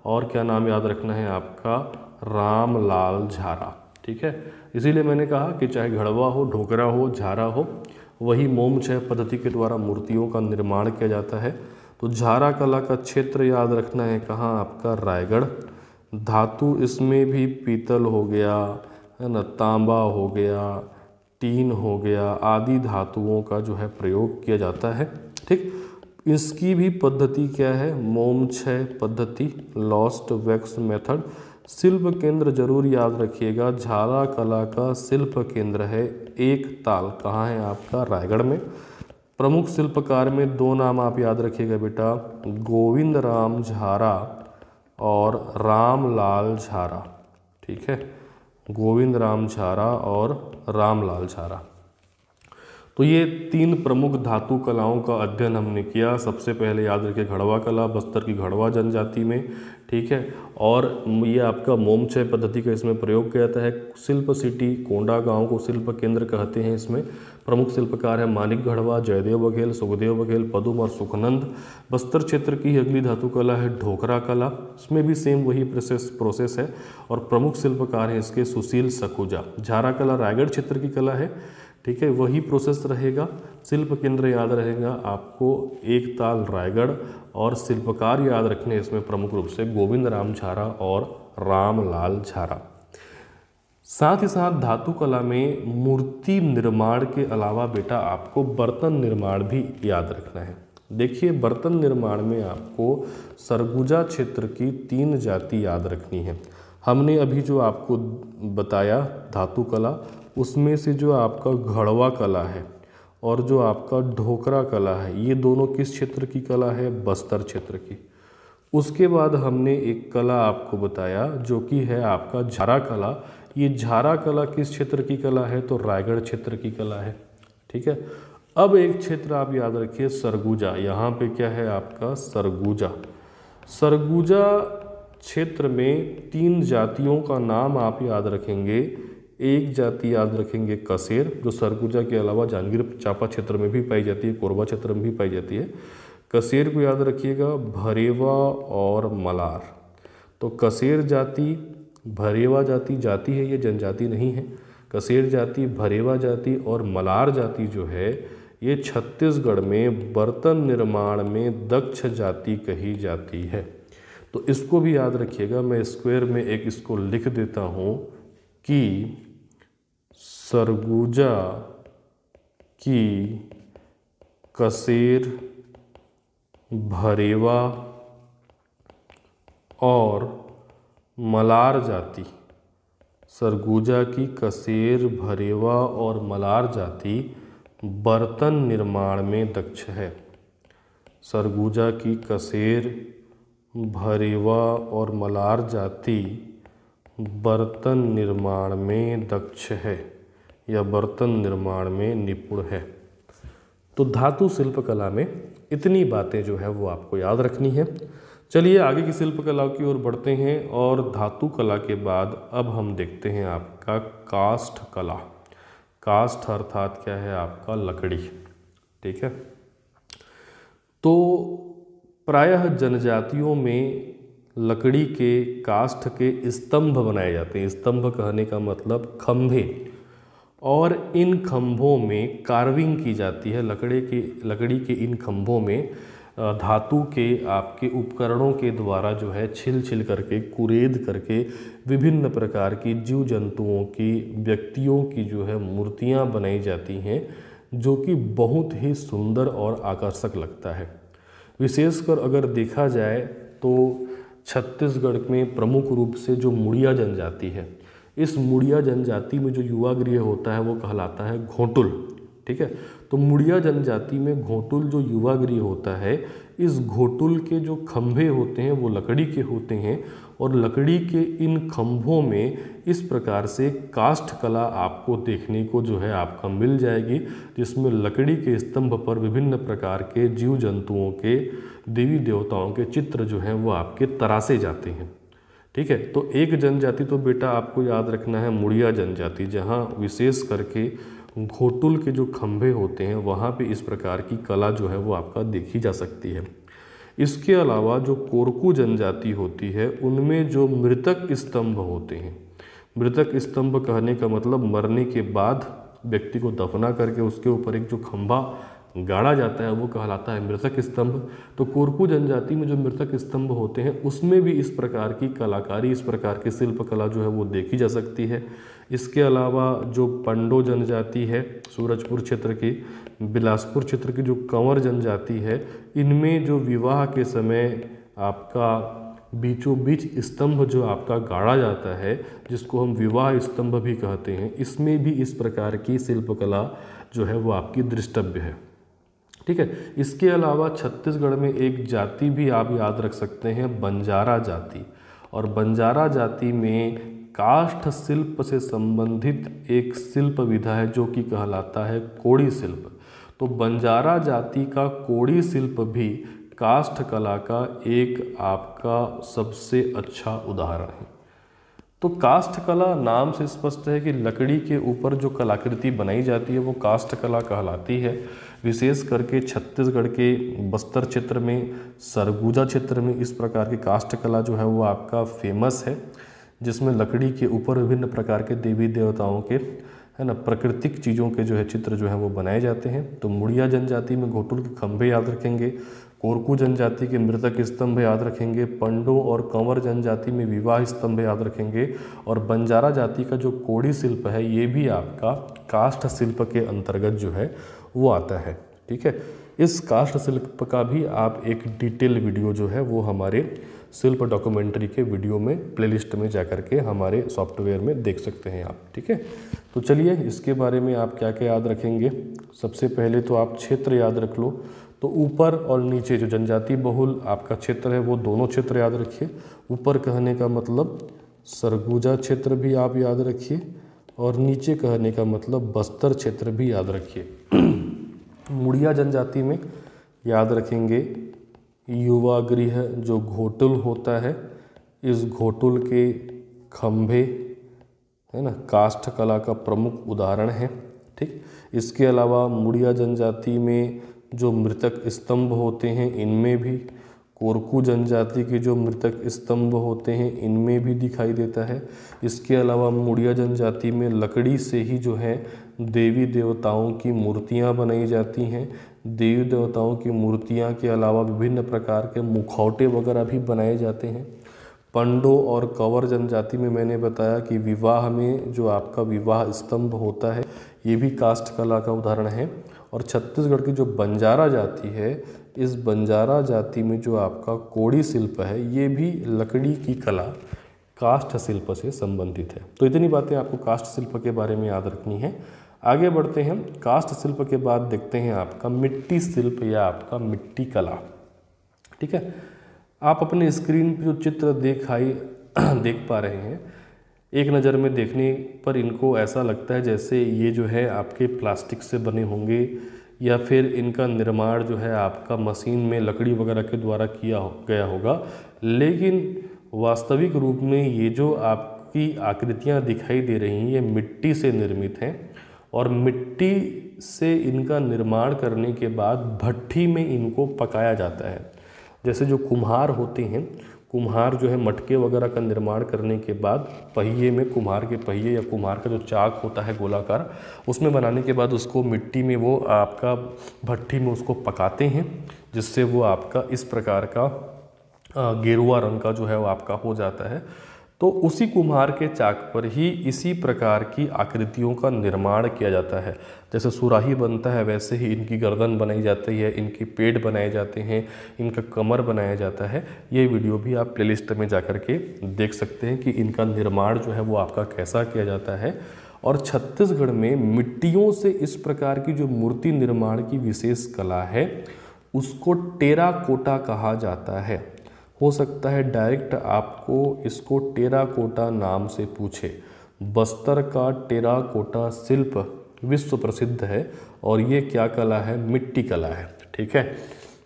और क्या नाम याद रखना है आपका, रामलाल झारा। ठीक है। इसीलिए मैंने कहा कि चाहे घड़वा हो, ढोकरा हो, झारा हो, वही मोम छय पद्धति के द्वारा मूर्तियों का निर्माण किया जाता है। तो झारा कला का क्षेत्र याद रखना है कहाँ, आपका रायगढ़। धातु इसमें भी पीतल हो गया है ना, तांबा हो गया, टीन हो गया, आदि धातुओं का जो है प्रयोग किया जाता है। ठीक। इसकी भी पद्धति क्या है, मोम छय पद्धति, लॉस्ट वैक्स मेथड। शिल्प केंद्र जरूर याद रखिएगा, झारा कला का शिल्प केंद्र है एकताल। कहाँ है आपका, रायगढ़ में। प्रमुख शिल्पकार में दो नाम आप याद रखिएगा बेटा, गोविंद राम झारा और रामलाल झारा। ठीक है। गोविंद राम झारा और रामलाल झारा। तो ये तीन प्रमुख धातु कलाओं का अध्ययन हमने किया। सबसे पहले याद रखिए घड़वा कला, बस्तर की घड़वा जनजाति में। ठीक है। और ये आपका मोम छय पद्धति का इसमें प्रयोग किया जाता है। शिल्प सिटी कोंडा गांव को शिल्प केंद्र कहते हैं। इसमें प्रमुख शिल्पकार है मानिक घड़वा, जयदेव बघेल, सुखदेव बघेल, पदुम और सुखनंद। बस्तर क्षेत्र की अगली धातु कला है ढोकरा कला। इसमें भी सेम वही प्रोसेस है और प्रमुख शिल्पकार है इसके सुशील सखुजा। झारा कला रायगढ़ क्षेत्र की कला है। ठीक है। वही प्रोसेस रहेगा। शिल्प केंद्र याद रहेगा आपको एकताल रायगढ़ और शिल्पकार याद रखने इसमें प्रमुख रूप से गोविंद राम झारा और रामलाल झारा। साथ ही साथ धातु कला में मूर्ति निर्माण के अलावा बेटा आपको बर्तन निर्माण भी याद रखना है। देखिए बर्तन निर्माण में आपको सरगुजा क्षेत्र की 3 जाति याद रखनी है। हमने अभी जो आपको बताया धातु कला, उसमें से जो आपका घड़वा कला है और जो आपका ढोकरा कला है, ये दोनों किस क्षेत्र की कला है, बस्तर क्षेत्र की। उसके बाद हमने एक कला आपको बताया जो कि है आपका झारा कला। ये झारा कला किस क्षेत्र की कला है, तो रायगढ़ क्षेत्र की कला है। ठीक है। अब एक क्षेत्र आप याद रखिए सरगुजा। यहाँ पे क्या है आपका सरगुजा। सरगुजा क्षेत्र में 3 जातियों का नाम आप याद रखेंगे। एक जाति याद रखेंगे कसेर, जो सरगुजा के अलावा जांजगीर चांपा क्षेत्र में भी पाई जाती है, कोरबा क्षेत्र में भी पाई जाती है। कसेर को याद रखिएगा, भरेवा और मलार। तो कसेर जाति, भरेवा जाति है, ये जनजाति नहीं है। कसेर जाति, भरेवा जाति और मलार जाति जो है ये छत्तीसगढ़ में बर्तन निर्माण में दक्ष जाति कही जाती है। तो इसको भी याद रखिएगा। मैं स्क्वायर में एक इसको लिख देता हूँ कि सरगुजा की कसेर, भरेवा और मलार जाति, सरगुजा की कसेर, भरेवा और मलार जाति बर्तन निर्माण में दक्ष है। सरगुजा की कसेर, भरेवा और मलार जाति बर्तन निर्माण में दक्ष है या बर्तन निर्माण में निपुण है। तो धातु शिल्पकला में इतनी बातें जो है वो आपको याद रखनी है। चलिए आगे की शिल्पकला की ओर बढ़ते हैं और धातु कला के बाद अब हम देखते हैं आपका काष्ठ कला। काष्ठ अर्थात क्या है आपका लकड़ी, ठीक है। तो प्रायः जनजातियों में लकड़ी के काष्ठ के स्तंभ बनाए जाते हैं। स्तंभ कहने का मतलब खंभे, और इन खंभों में कार्विंग की जाती है। लकड़ी के इन खंभों में धातु के आपके उपकरणों के द्वारा जो है छिल छिल करके, कुरेद करके विभिन्न प्रकार की जीव जंतुओं की, व्यक्तियों की जो है मूर्तियां बनाई जाती हैं, जो कि बहुत ही सुंदर और आकर्षक लगता है। विशेषकर अगर देखा जाए तो छत्तीसगढ़ में प्रमुख रूप से जो मुड़िया जनजाति है, इस मुड़िया जनजाति में जो युवा गृह होता है वो कहलाता है घोटुल, ठीक है। तो मुड़िया जनजाति में घोटुल जो युवा गृह होता है, इस घोटुल के जो खंभे होते हैं वो लकड़ी के होते हैं, और लकड़ी के इन खंभों में इस प्रकार से काष्ठ कला आपको देखने को जो है आपका मिल जाएगी, जिसमें लकड़ी के स्तंभ पर विभिन्न प्रकार के जीव जंतुओं के, देवी देवताओं के चित्र जो हैं वो आपके तरासे जाते हैं, ठीक है। तो एक जनजाति तो बेटा आपको याद रखना है मुड़िया जनजाति, जहाँ विशेष करके घोटुल के जो खंभे होते हैं वहाँ पे इस प्रकार की कला जो है वो आपका देखी जा सकती है। इसके अलावा जो कोरकू जनजाति होती है, उनमें जो मृतक स्तंभ होते हैं, मृतक स्तंभ कहने का मतलब मरने के बाद व्यक्ति को दफना करके उसके ऊपर एक जो खंभा गाड़ा जाता है वो कहलाता है मृतक स्तंभ। तो कोरकू जनजाति में जो मृतक स्तंभ होते हैं उसमें भी इस प्रकार की कलाकारी, इस प्रकार की शिल्प कला जो है वो देखी जा सकती है। इसके अलावा जो पंडो जनजाति है, सूरजपुर क्षेत्र की, बिलासपुर क्षेत्र की जो कंवर जनजाति है, इनमें जो विवाह के समय आपका बीचों बीच स्तंभ जो आपका गाड़ा जाता है, जिसको हम विवाह स्तंभ भी कहते हैं, इसमें भी इस प्रकार की शिल्पकला जो है वो आपकी दृष्टव्य है, ठीक है। इसके अलावा छत्तीसगढ़ में एक जाति भी आप याद रख सकते हैं, बंजारा जाति, और बंजारा जाति में काष्ठ शिल्प से संबंधित एक शिल्प विधा है जो कि कहलाता है कोड़ी शिल्प। तो बंजारा जाति का कोड़ी शिल्प भी काष्ठ कला का एक आपका सबसे अच्छा उदाहरण है। तो काष्ठ कला नाम से स्पष्ट है कि लकड़ी के ऊपर जो कलाकृति बनाई जाती है वो काष्ठ कला कहलाती है। विशेष करके छत्तीसगढ़ के बस्तर क्षेत्र में, सरगुजा क्षेत्र में इस प्रकार की काष्ठ कला जो है वो आपका फेमस है, जिसमें लकड़ी के ऊपर विभिन्न प्रकार के देवी देवताओं के, है ना, प्राकृतिक चीज़ों के जो है चित्र जो है वो बनाए जाते हैं। तो मुड़िया जनजाति में घोटुल के खंभे याद रखेंगे, कोरकू जनजाति के मृतक स्तंभ याद रखेंगे, पंडो और कंवर जनजाति में विवाह स्तंभ याद रखेंगे, और बंजारा जाति का जो कोड़ी शिल्प है ये भी आपका काष्ठ शिल्प के अंतर्गत जो है वो आता है, ठीक है। इस काष्ठ शिल्प का भी आप एक डिटेल वीडियो जो है वो हमारे शिल्प डॉक्यूमेंट्री के वीडियो में प्लेलिस्ट में जाकर के हमारे सॉफ्टवेयर में देख सकते हैं आप, ठीक है। तो चलिए इसके बारे में आप क्या क्या याद रखेंगे। सबसे पहले तो आप क्षेत्र याद रख लो। तो ऊपर और नीचे जो जनजाति बहुल आपका क्षेत्र है वो दोनों क्षेत्र याद रखिए। ऊपर कहने का मतलब सरगुजा क्षेत्र भी आप याद रखिए, और नीचे कहने का मतलब बस्तर क्षेत्र भी याद रखिए। मुड़िया जनजाति में याद रखेंगे युवा गृह जो घोटुल होता है, इस घोटुल के खंभे, है ना, काष्ठ कला का प्रमुख उदाहरण है, ठीक। इसके अलावा मुड़िया जनजाति में जो मृतक स्तंभ होते हैं इनमें भी, कोरकू जनजाति के जो मृतक स्तंभ होते हैं इनमें भी दिखाई देता है। इसके अलावा मुड़िया जनजाति में लकड़ी से ही जो है देवी देवताओं की मूर्तियां बनाई जाती हैं। देवी देवताओं की मूर्तियां के अलावा विभिन्न प्रकार के मुखौटे वगैरह भी बनाए जाते हैं। पंडो और कंवर जनजाति में मैंने बताया कि विवाह में जो आपका विवाह स्तंभ होता है ये भी काष्ठ कला का उदाहरण है। और छत्तीसगढ़ की जो बंजारा जाति है, इस बंजारा जाति में जो आपका कोड़ी शिल्प है ये भी लकड़ी की कला काष्ठ शिल्प से संबंधित है। तो इतनी बातें आपको काष्ठ शिल्प के बारे में याद रखनी है। आगे बढ़ते हैं। काष्ठ शिल्प के बाद देखते हैं आपका मिट्टी शिल्प या आपका मिट्टी कला, ठीक है। आप अपने स्क्रीन पर जो चित्र देख पा रहे हैं, एक नज़र में देखने पर इनको ऐसा लगता है जैसे ये जो है आपके प्लास्टिक से बने होंगे, या फिर इनका निर्माण जो है आपका मशीन में लकड़ी वगैरह के द्वारा किया गया होगा। लेकिन वास्तविक रूप में ये जो आपकी आकृतियाँ दिखाई दे रही हैं ये मिट्टी से निर्मित हैं, और मिट्टी से इनका निर्माण करने के बाद भट्ठी में इनको पकाया जाता है। जैसे जो कुम्हार होते हैं, कुम्हार जो है मटके वगैरह का निर्माण करने के बाद पहिए में, कुम्हार के पहिए या कुम्हार का जो चाक होता है गोलाकार, उसमें बनाने के बाद उसको मिट्टी में वो आपका भट्ठी में उसको पकाते हैं, जिससे वो आपका इस प्रकार का गेरुआ रंग का जो है वो आपका हो जाता है। तो उसी कुम्हार के चाक पर ही इसी प्रकार की आकृतियों का निर्माण किया जाता है। जैसे सुराही बनता है वैसे ही इनकी गर्दन बनाई जाती है, इनकी पेट बनाए जाते हैं, इनका कमर बनाया जाता है। ये वीडियो भी आप प्लेलिस्ट में जाकर के देख सकते हैं कि इनका निर्माण जो है वो आपका कैसा किया जाता है। और छत्तीसगढ़ में मिट्टियों से इस प्रकार की जो मूर्ति निर्माण की विशेष कला है उसको टेराकोटा कहा जाता है। हो सकता है डायरेक्ट आपको इसको टेराकोटा नाम से पूछे। बस्तर का टेराकोटा शिल्प विश्व प्रसिद्ध है और ये क्या कला है? मिट्टी कला है। ठीक है,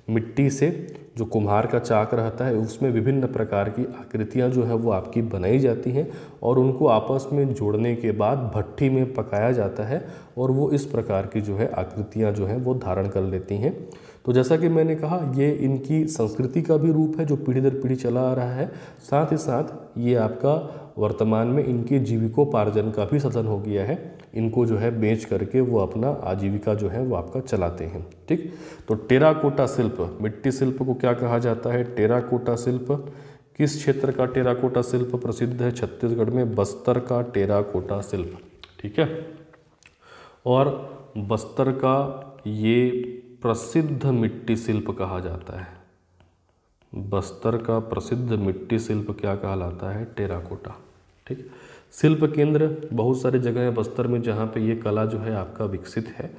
मिट्टी से जो कुम्हार का चाक रहता है उसमें विभिन्न प्रकार की आकृतियां जो है वो आपकी बनाई जाती हैं और उनको आपस में जोड़ने के बाद भट्ठी में पकाया जाता है और वो इस प्रकार की जो है आकृतियां जो हैं वो धारण कर लेती हैं। तो जैसा कि मैंने कहा, ये इनकी संस्कृति का भी रूप है जो पीढ़ी दर पीढ़ी चला आ रहा है। साथ ही साथ ये आपका वर्तमान में इनके जीविकोपार्जन का भी साधन हो गया है। इनको जो है बेच करके वो अपना आजीविका जो है वो आपका चलाते हैं। ठीक, तो टेराकोटा शिल्प, मिट्टी शिल्प को क्या कहा जाता है? टेराकोटा शिल्प। किस क्षेत्र का टेराकोटा शिल्प प्रसिद्ध है? छत्तीसगढ़ में बस्तर का टेराकोटा शिल्प। ठीक है, और बस्तर का ये प्रसिद्ध मिट्टी शिल्प कहा जाता है। बस्तर का प्रसिद्ध मिट्टी शिल्प क्या कहलाता है? टेराकोटा। ठीक, शिल्प केंद्र बहुत सारी जगह है बस्तर में जहाँ पे ये कला जो है आपका विकसित है।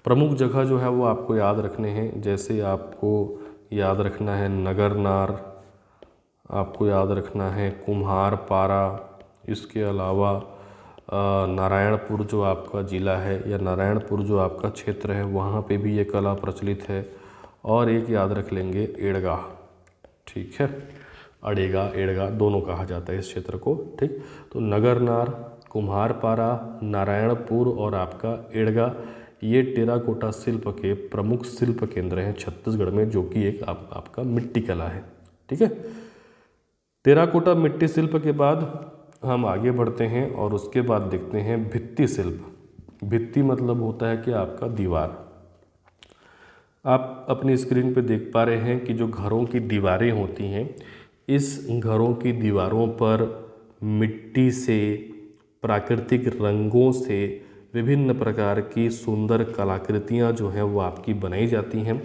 प्रमुख जगह जो है वो आपको याद रखने हैं। जैसे आपको याद रखना है नगरनार, आपको याद रखना है कुम्हार पारा, इसके अलावा नारायणपुर जो आपका ज़िला है या नारायणपुर जो आपका क्षेत्र है वहाँ पे भी ये कला प्रचलित है। और एक याद रख लेंगे एड़गा। ठीक है, अड़ेगा एड़गा दोनों कहा जाता है इस क्षेत्र को। ठीक, तो नगरनार, कुम्हारपारा, नारायणपुर और आपका एड़गा ये टेराकोटा शिल्प के प्रमुख शिल्प केंद्र हैं छत्तीसगढ़ में, जो कि एक आपका मिट्टी कला है। ठीक है, टेराकोटा मिट्टी शिल्प के बाद हम आगे बढ़ते हैं और उसके बाद देखते हैं भित्ति शिल्प। भित्ति मतलब होता है कि आपका दीवार। आप अपनी स्क्रीन पे देख पा रहे हैं कि जो घरों की दीवारें होती हैं, इस घरों की दीवारों पर मिट्टी से, प्राकृतिक रंगों से विभिन्न प्रकार की सुंदर कलाकृतियाँ जो हैं वो आपकी बनाई जाती हैं।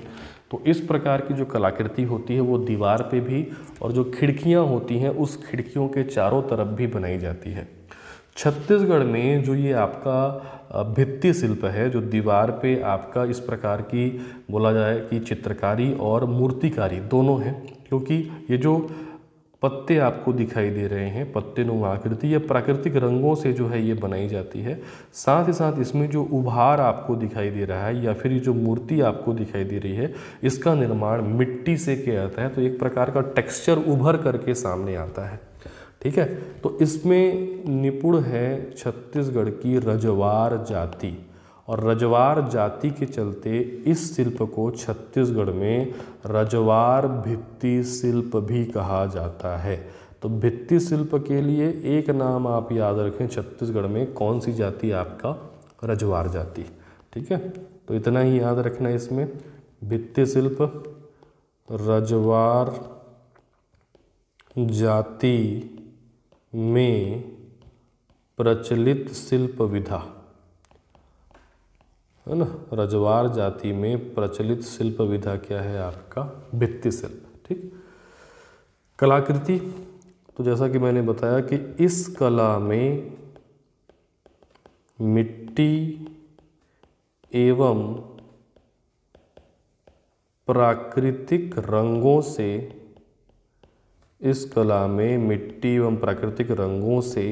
तो इस प्रकार की जो कलाकृति होती है वो दीवार पे भी, और जो खिड़कियाँ होती हैं उस खिड़कियों के चारों तरफ भी बनाई जाती है। छत्तीसगढ़ में जो ये आपका भित्ति शिल्प है, जो दीवार पे आपका इस प्रकार की बोला जाए कि चित्रकारी और मूर्तिकारी दोनों हैं, क्योंकि ये जो पत्ते आपको दिखाई दे रहे हैं, पत्ते नुमा आकृति, ये प्राकृतिक रंगों से जो है ये बनाई जाती है। साथ ही साथ इसमें जो उभार आपको दिखाई दे रहा है या फिर ये जो मूर्ति आपको दिखाई दे रही है, इसका निर्माण मिट्टी से किया जाता है। तो एक प्रकार का टेक्सचर उभर करके सामने आता है। ठीक है, तो इसमें निपुण है छत्तीसगढ़ की रजवार जाति, और रजवार जाति के चलते इस शिल्प को छत्तीसगढ़ में रजवार भित्ति शिल्प भी कहा जाता है। तो भित्ति शिल्प के लिए एक नाम आप याद रखें, छत्तीसगढ़ में कौन सी जाति? आपका रजवार जाति। ठीक है, तो इतना ही याद रखना है इसमें, भित्ति शिल्प, रजवार जाति में प्रचलित शिल्प विधा, है ना। रजवार जाति में प्रचलित शिल्प विधा क्या है? आपका भित्ति शिल्प। ठीक, कलाकृति, तो जैसा कि मैंने बताया कि इस कला में मिट्टी एवं प्राकृतिक रंगों से, इस कला में मिट्टी एवं प्राकृतिक रंगों से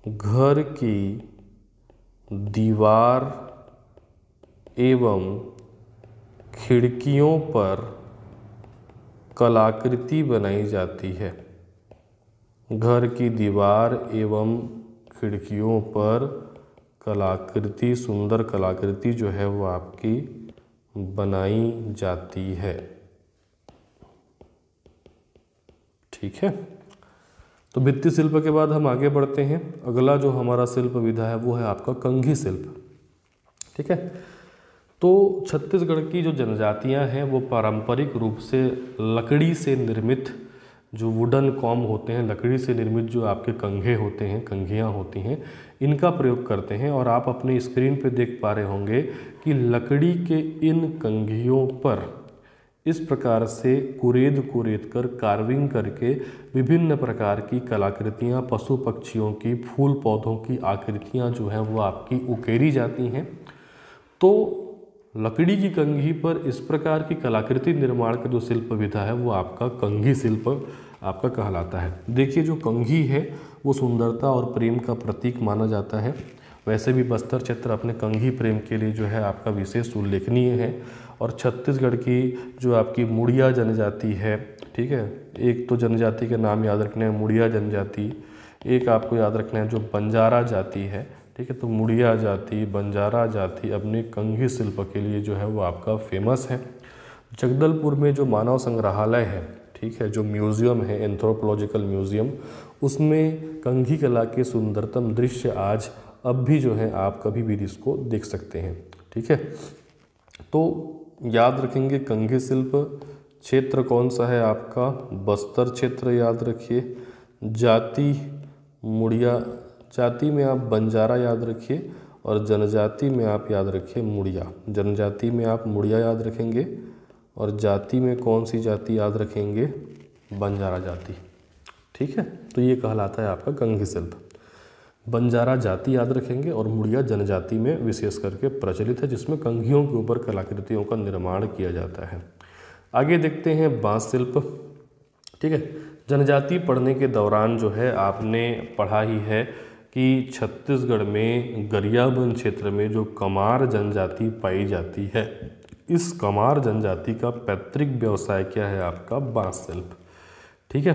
घर की दीवार एवं खिड़कियों पर कलाकृति बनाई जाती है। घर की दीवार एवं खिड़कियों पर कलाकृति, सुंदर कलाकृति जो है वो आपकी बनाई जाती है। ठीक है, तो भित्ति शिल्प के बाद हम आगे बढ़ते हैं। अगला जो हमारा शिल्प विधा है वो है आपका कंघी शिल्प। ठीक है, तो छत्तीसगढ़ की जो जनजातियां हैं वो पारंपरिक रूप से लकड़ी से निर्मित जो वुडन कॉम होते हैं, लकड़ी से निर्मित जो आपके कंघे होते हैं, कंघियाँ होती हैं, इनका प्रयोग करते हैं। और आप अपने स्क्रीन पे देख पा रहे होंगे कि लकड़ी के इन कंघियों पर इस प्रकार से कुरेद कर कार्विंग करके विभिन्न प्रकार की कलाकृतियाँ, पशु पक्षियों की, फूल पौधों की आकृतियाँ जो हैं वो आपकी उकेरी जाती हैं। तो लकड़ी की कंघी पर इस प्रकार की कलाकृति निर्माण का जो शिल्प विधा है वो आपका कंघी शिल्प आपका कहलाता है। देखिए, जो कंघी है वो सुंदरता और प्रेम का प्रतीक माना जाता है। वैसे भी बस्तर क्षेत्र अपने कंघी प्रेम के लिए जो है आपका विशेष उल्लेखनीय है। और छत्तीसगढ़ की जो आपकी मुड़िया जनजाति है, ठीक है, एक तो जनजाति के नाम याद रखने हैं, मुड़िया जनजाति, एक आपको याद रखना है जो बंजारा जाति है। ठीक है, तो मुड़िया जाति, बंजारा जाति अपने कंघी शिल्प के लिए जो है वो आपका फेमस है। जगदलपुर में जो मानव संग्रहालय है, ठीक है, जो म्यूज़ियम है, एंथ्रोपोलॉजिकल म्यूज़ियम, उसमें कंघी कला के सुंदरतम दृश्य आज अब भी जो है आप कभी भी इसको देख सकते हैं। ठीक है, तो याद रखेंगे कंघी शिल्प क्षेत्र कौन सा है आपका, बस्तर क्षेत्र याद रखिए। जाति मुड़िया, जाति में आप बंजारा याद रखिए और जनजाति में आप याद रखिए मुड़िया। जनजाति में आप मुड़िया याद रखेंगे और जाति में कौन सी जाति याद रखेंगे, बंजारा जाति। ठीक है, तो ये कहलाता है आपका कंघी शिल्प। बंजारा जाति याद रखेंगे और मुड़िया जनजाति में विशेष करके प्रचलित है, जिसमें कंघियों के ऊपर कलाकृतियों का निर्माण किया जाता है। आगे देखते हैं बांस शिल्प। ठीक है, जनजाति पढ़ने के दौरान जो है आपने पढ़ा ही है कि छत्तीसगढ़ में गरियाबंद क्षेत्र में जो कमार जनजाति पाई जाती है, इस कमार जनजाति का पैतृक व्यवसाय क्या है आपका, बांस शिल्प। ठीक है,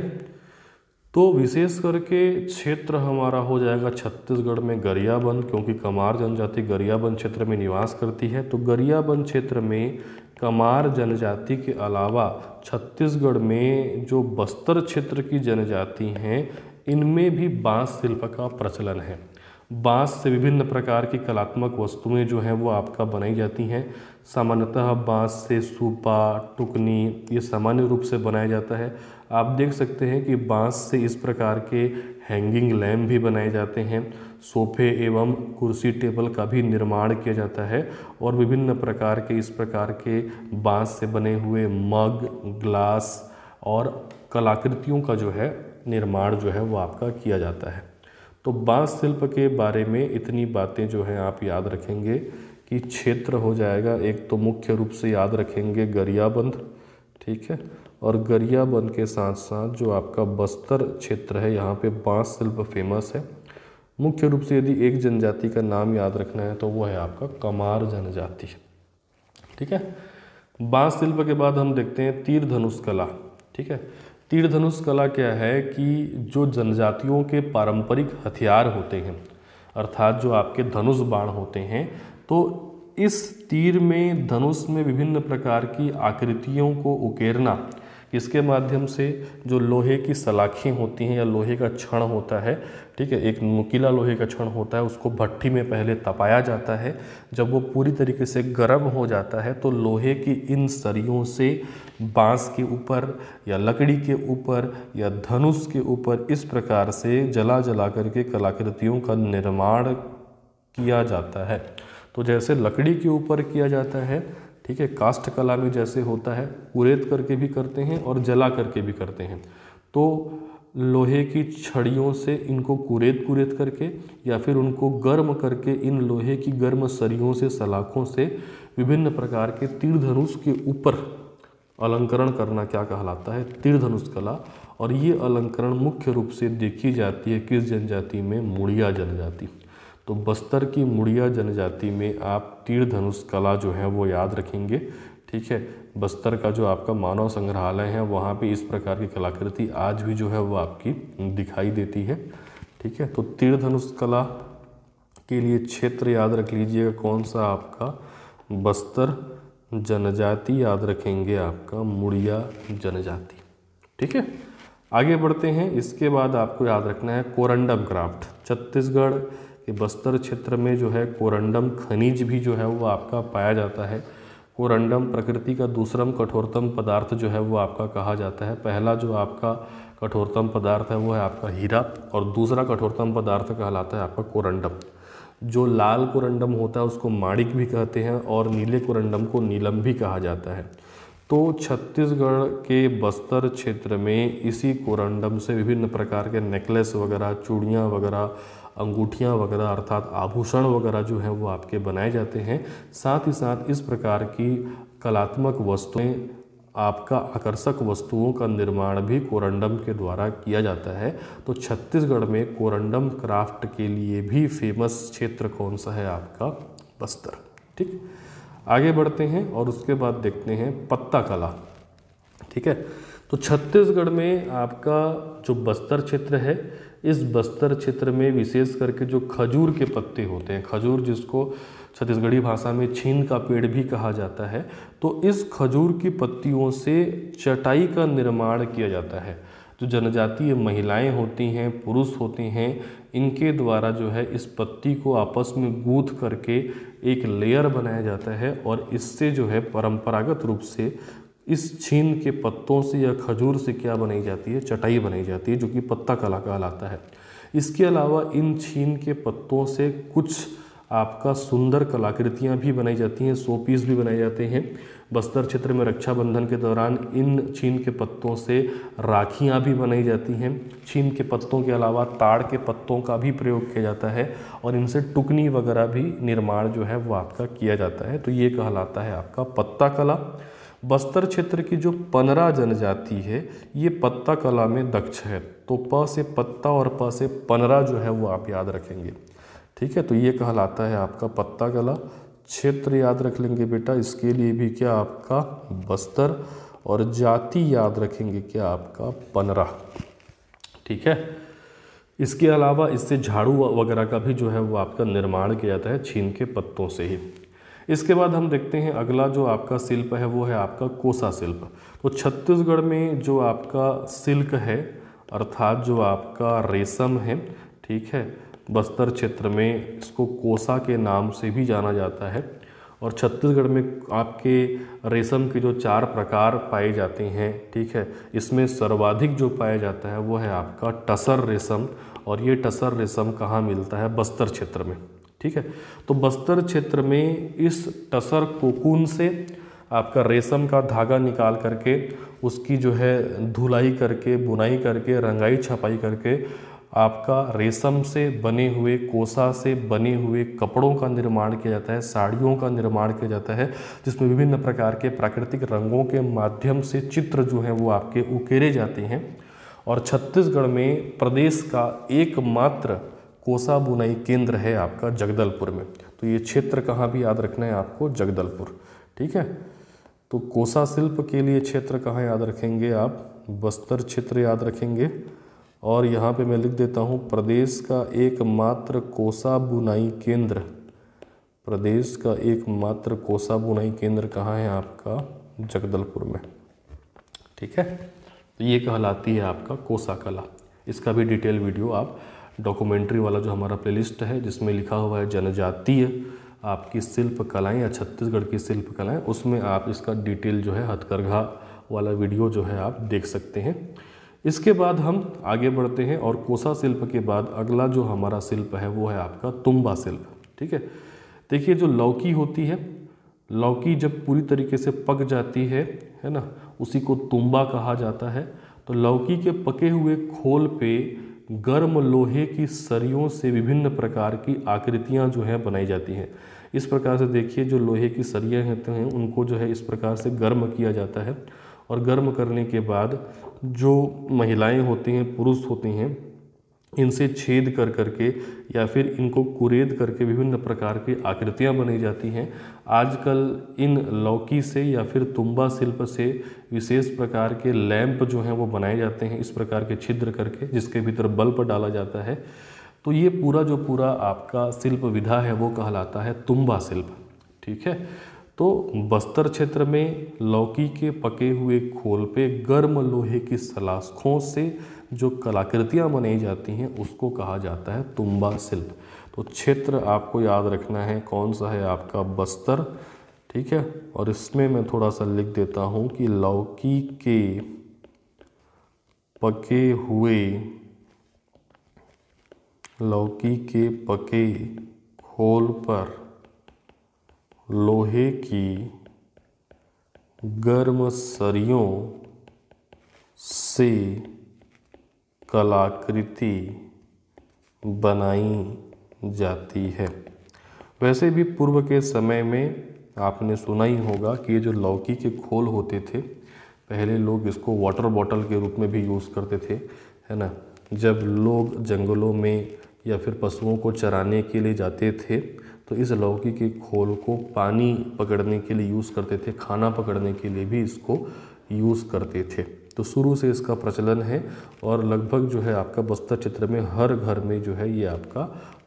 तो विशेष करके क्षेत्र हमारा हो जाएगा छत्तीसगढ़ में गरियाबंद, क्योंकि कमार जनजाति गरियाबंद क्षेत्र में निवास करती है। तो गरियाबंद क्षेत्र में कमार जनजाति के अलावा छत्तीसगढ़ में जो बस्तर क्षेत्र की जनजाति हैं, इनमें भी बांस शिल्प का प्रचलन है। बांस से विभिन्न प्रकार की कलात्मक वस्तुएं जो हैं वो आपका बनाई जाती हैं। सामान्यतः बांस से सूपा, टुकनी, ये सामान्य रूप से बनाया जाता है। आप देख सकते हैं कि बांस से इस प्रकार के हैंगिंग लैम्प भी बनाए जाते हैं। सोफे एवं कुर्सी टेबल का भी निर्माण किया जाता है और विभिन्न प्रकार के इस प्रकार के बांस से बने हुए मग, ग्लास और कलाकृतियों का जो है निर्माण जो है वो आपका किया जाता है। तो बांस शिल्प के बारे में इतनी बातें जो हैं आप याद रखेंगे कि क्षेत्र हो जाएगा, एक तो मुख्य रूप से याद रखेंगे गरियाबंद, ठीक है, और गरियाबंद के साथ साथ जो आपका बस्तर क्षेत्र है यहाँ पे बांस शिल्प फेमस है। मुख्य रूप से यदि एक जनजाति का नाम याद रखना है तो वो है आपका कमार जनजाति। ठीक है, बांस शिल्प के बाद हम देखते हैं तीर धनुष कला। ठीक है, तीर धनुष कला क्या है कि जो जनजातियों के पारंपरिक हथियार होते हैं, अर्थात जो आपके धनुष बाण होते हैं, तो इस तीर में, धनुष में विभिन्न प्रकार की आकृतियों को उकेरना, इसके माध्यम से जो लोहे की सलाखें होती हैं या लोहे का छड़ होता है, ठीक है, एक नुकीला लोहे का छड़ होता है, उसको भट्ठी में पहले तपाया जाता है। जब वो पूरी तरीके से गर्म हो जाता है तो लोहे की इन सरियों से बांस के ऊपर या लकड़ी के ऊपर या धनुष के ऊपर इस प्रकार से जला जला करके कलाकृतियों का निर्माण किया जाता है। तो जैसे लकड़ी के ऊपर किया जाता है, ठीक है, काष्ठ कला में जैसे होता है, कुरेद करके भी करते हैं और जला करके भी करते हैं। तो लोहे की छड़ियों से इनको कुरेद करके या फिर उनको गर्म करके इन लोहे की गर्म सरियों से, सलाखों से विभिन्न प्रकार के तीर धनुष के ऊपर अलंकरण करना क्या कहलाता है, तीर धनुष कला। और ये अलंकरण मुख्य रूप से देखी जाती है किस जनजाति में, मुड़िया जनजाति। तो बस्तर की मुड़िया जनजाति में आप तीर धनुष कला जो है वो याद रखेंगे। ठीक है, बस्तर का जो आपका मानव संग्रहालय है वहाँ पे इस प्रकार की कलाकृति आज भी जो है वो आपकी दिखाई देती है। ठीक है, तो तीर धनुष कला के लिए क्षेत्र याद रख लीजिएगा कौन सा आपका बस्तर जनजाति याद रखेंगे आपका मुड़िया जनजाति। ठीक है, आगे बढ़ते हैं। इसके बाद आपको याद रखना है कोरंडम क्राफ्ट। छत्तीसगढ़ के बस्तर क्षेत्र में जो है कोरंडम खनिज भी जो है वो आपका पाया जाता है। कोरंडम प्रकृति का दूसरा कठोरतम पदार्थ जो है वो आपका कहा जाता है। पहला जो आपका कठोरतम पदार्थ है वो है आपका हीरा और दूसरा कठोरतम पदार्थ कहलाता है आपका कोरंडम। जो लाल कोरंडम होता है उसको माणिक भी कहते हैं और नीले कोरंडम को नीलम भी कहा जाता है। तो छत्तीसगढ़ के बस्तर क्षेत्र में इसी कोरंडम से विभिन्न प्रकार के नेकलेस वगैरह, चूड़ियाँ वगैरह, अंगूठियाँ वगैरह अर्थात आभूषण वगैरह जो हैं वो आपके बनाए जाते हैं। साथ ही साथ इस प्रकार की कलात्मक वस्तुएं, आपका आकर्षक वस्तुओं का निर्माण भी कोरंडम के द्वारा किया जाता है। तो छत्तीसगढ़ में कोरंडम क्राफ्ट के लिए भी फेमस क्षेत्र कौन सा है आपका बस्तर। ठीक, आगे बढ़ते हैं और उसके बाद देखते हैं पत्ता कला। ठीक है, तो छत्तीसगढ़ में आपका जो बस्तर क्षेत्र है, इस बस्तर क्षेत्र में विशेष करके जो खजूर के पत्ते होते हैं, खजूर जिसको छत्तीसगढ़ी भाषा में छीन का पेड़ भी कहा जाता है, तो इस खजूर की पत्तियों से चटाई का निर्माण किया जाता है। जो जनजातीय महिलाएं होती हैं, पुरुष होते हैं, इनके द्वारा जो है इस पत्ती को आपस में गूंथ करके एक लेयर बनाया जाता है और इससे जो है परंपरागत रूप से इस छीन के पत्तों से या खजूर से क्या बनाई जाती है, चटाई बनाई जाती है, जो कि पत्ता कला कहलाता है। इसके अलावा इन छीन के पत्तों से कुछ आपका सुंदर कलाकृतियाँ भी बनाई जाती हैं, शो पीस भी बनाए जाते हैं। बस्तर क्षेत्र में रक्षाबंधन के दौरान इन छीन के पत्तों से राखियाँ भी बनाई जाती हैं। छीन के पत्तों के अलावा ताड़ के पत्तों का भी प्रयोग किया जाता है और इनसे टुकनी वगैरह भी निर्माण जो है वो आपका किया जाता है। तो ये कहलाता है आपका पत्ता कला। बस्तर क्षेत्र की जो पनरा जनजाति है ये पत्ता कला में दक्ष है। तो प से पत्ता और प से पनरा जो है वो आप याद रखेंगे। ठीक है, तो ये कहलाता है आपका पत्ता कला। क्षेत्र याद रख लेंगे बेटा, इसके लिए भी क्या आपका बस्तर, और जाति याद रखेंगे क्या आपका पनरा। ठीक है, इसके अलावा इससे झाड़ू वगैरह का भी जो है वो आपका निर्माण किया जाता है छीन के पत्तों से ही। इसके बाद हम देखते हैं अगला जो आपका शिल्प है वो है आपका कोसा शिल्प। तो छत्तीसगढ़ में जो आपका सिल्क है अर्थात जो आपका रेशम है, ठीक है, बस्तर क्षेत्र में इसको कोसा के नाम से भी जाना जाता है। और छत्तीसगढ़ में आपके रेशम के जो 4 प्रकार पाए जाते हैं, ठीक है, इसमें सर्वाधिक जो पाया जाता है वो है आपका टसर रेशम। और ये टसर रेशम कहाँ मिलता है? बस्तर क्षेत्र में। ठीक है, तो बस्तर क्षेत्र में इस टसर कोकून से आपका रेशम का धागा निकाल करके उसकी जो है धुलाई करके, बुनाई करके, रंगाई छपाई करके आपका रेशम से बने हुए, कोसा से बने हुए कपड़ों का निर्माण किया जाता है, साड़ियों का निर्माण किया जाता है, जिसमें विभिन्न प्रकार के प्राकृतिक रंगों के माध्यम से चित्र जो हैं वो आपके उकेरे जाते हैं। और छत्तीसगढ़ में प्रदेश का एकमात्र कोसा बुनाई केंद्र है आपका जगदलपुर में। तो ये क्षेत्र कहाँ भी याद रखना है आपको? जगदलपुर। ठीक है, तो कोसा शिल्प के लिए क्षेत्र कहाँ याद रखेंगे आप? बस्तर क्षेत्र याद रखेंगे। और यहाँ पे मैं लिख देता हूँ प्रदेश का एकमात्र कोसा बुनाई केंद्र, प्रदेश का एकमात्र कोसा बुनाई केंद्र कहाँ है आपका? जगदलपुर में। ठीक है, तो ये कहलाती है आपका कोसा कला। इसका भी डिटेल वीडियो आप डॉक्यूमेंट्री वाला जो हमारा प्लेलिस्ट है जिसमें लिखा हुआ है जनजातीय आपकी शिल्प कलाएँ या छत्तीसगढ़ की शिल्प कलाएँ, उसमें आप इसका डिटेल जो है हथकरघा वाला वीडियो जो है आप देख सकते हैं। इसके बाद हम आगे बढ़ते हैं और कोसा शिल्प के बाद अगला जो हमारा शिल्प है वो है आपका तुम्बा शिल्प। ठीक है, देखिए जो लौकी होती है, लौकी जब पूरी तरीके से पक जाती है ना, उसी को तुम्बा कहा जाता है। तो लौकी के पके हुए खोल पे गर्म लोहे की सरियों से विभिन्न प्रकार की आकृतियां जो हैं बनाई जाती हैं। इस प्रकार से देखिए जो लोहे की सरियां होते हैं उनको जो है इस प्रकार से गर्म किया जाता है और गर्म करने के बाद जो महिलाएं होती हैं, पुरुष होते हैं, इनसे छेद कर करके या फिर इनको कुरेद करके विभिन्न प्रकार की आकृतियां बनाई जाती हैं। आजकल इन लौकी से या फिर तुम्बा शिल्प से विशेष प्रकार के लैंप जो हैं वो बनाए जाते हैं, इस प्रकार के छिद्र करके जिसके भीतर बल्ब डाला जाता है। तो ये पूरा जो पूरा आपका शिल्प विधा है वो कहलाता है तुम्बा शिल्प। ठीक है, तो बस्तर क्षेत्र में लौकी के पके हुए खोल पे गर्म लोहे की सलाखों से जो कलाकृतियाँ बनाई जाती हैं उसको कहा जाता है तुम्बा शिल्प। तो क्षेत्र आपको याद रखना है कौन सा है, आपका बस्तर। ठीक है, और इसमें मैं थोड़ा सा लिख देता हूँ कि लौकी के पके खोल पर लोहे की गर्म सरियों से कलाकृति बनाई जाती है। वैसे भी पूर्व के समय में आपने सुना ही होगा कि ये जो लौकी के खोल होते थे, पहले लोग इसको वाटर बॉटल के रूप में भी यूज़ करते थे, है ना। जब लोग जंगलों में या फिर पशुओं को चराने के लिए जाते थे तो इस लौकी के खोल को पानी पकड़ने के लिए यूज़ करते थे, खाना पकड़ने के लिए भी इसको यूज़ करते थे। तो शुरू से इसका प्रचलन है और लगभग जो है आपका बस्तर क्षेत्र में हर घर में जो है ये आपका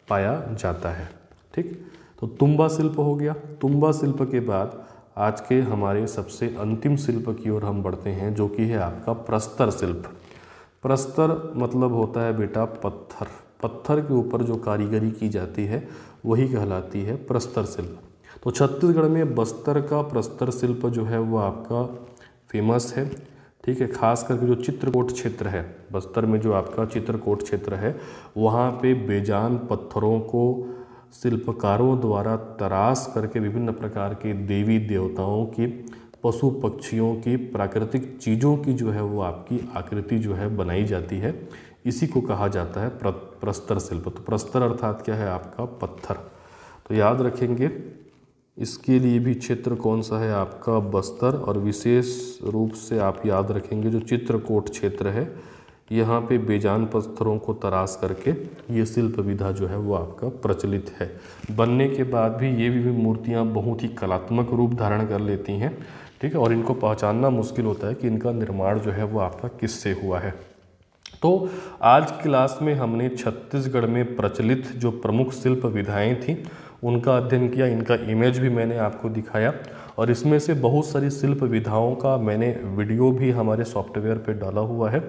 पाया जाता है। ठीक, तो तुम्बा शिल्प हो गया। तुम्बा शिल्प के बाद आज के हमारे सबसे अंतिम शिल्प की ओर हम बढ़ते हैं, जो कि है आपका प्रस्तर शिल्प। प्रस्तर मतलब होता है बेटा पत्थर, पत्थर के ऊपर जो कारीगरी की जाती है वही कहलाती है प्रस्तर शिल्प। तो छत्तीसगढ़ में बस्तर का प्रस्तर शिल्प जो है वो आपका फेमस है। ठीक है, खास करके जो चित्रकोट क्षेत्र है, बस्तर में जो आपका चित्रकोट क्षेत्र है, वहाँ पे बेजान पत्थरों को शिल्पकारों द्वारा तराश करके विभिन्न प्रकार के देवी देवताओं की, पशु पक्षियों की, प्राकृतिक चीज़ों की जो है वो आपकी आकृति जो है बनाई जाती है। इसी को कहा जाता है प्रस्तर शिल्प। तो प्रस्तर अर्थात क्या है, आपका पत्थर। तो याद रखेंगे इसके लिए भी क्षेत्र कौन सा है, आपका बस्तर। और विशेष रूप से आप याद रखेंगे जो चित्रकोट क्षेत्र है, यहाँ पे बेजान पत्थरों को तराश करके ये शिल्प विधा जो है वो आपका प्रचलित है। बनने के बाद भी ये भी मूर्तियाँ बहुत ही कलात्मक रूप धारण कर लेती हैं। ठीक है, और इनको पहचानना मुश्किल होता है कि इनका निर्माण जो है वो आपका किससे हुआ है। तो आज की क्लास में हमने छत्तीसगढ़ में प्रचलित जो प्रमुख शिल्प विधाएँ थीं उनका अध्ययन किया। इनका इमेज भी मैंने आपको दिखाया और इसमें से बहुत सारी शिल्प विधाओं का मैंने वीडियो भी हमारे सॉफ्टवेयर पे डाला हुआ है,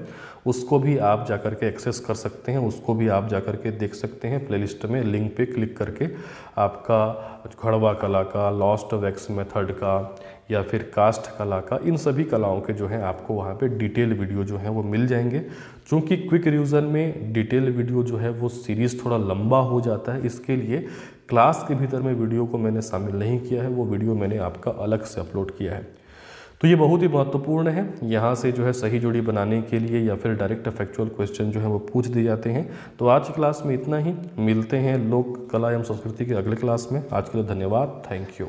उसको भी आप जाकर के एक्सेस कर सकते हैं, उसको भी आप जाकर के देख सकते हैं। प्लेलिस्ट में लिंक पे क्लिक करके आपका खड़वा कला का, लॉस्ट वैक्स मेथड का या फिर कास्ट कला का, इन सभी कलाओं के जो हैं आपको वहाँ पे डिटेल वीडियो जो है वो मिल जाएंगे। चूँकि क्विक रिवीजन में डिटेल वीडियो जो है वो सीरीज़ थोड़ा लंबा हो जाता है, इसके लिए क्लास के भीतर में वीडियो को मैंने शामिल नहीं किया है, वो वीडियो मैंने आपका अलग से अपलोड किया है। तो ये बहुत ही महत्वपूर्ण है, यहाँ से जो है सही जोड़ी बनाने के लिए या फिर डायरेक्ट फैक्चुअल क्वेश्चन जो है वो पूछ दिए जाते हैं। तो आज की क्लास में इतना ही, मिलते हैं लोक कला एवं संस्कृति के अगले क्लास में। आज के लिए धन्यवाद, थैंक यू।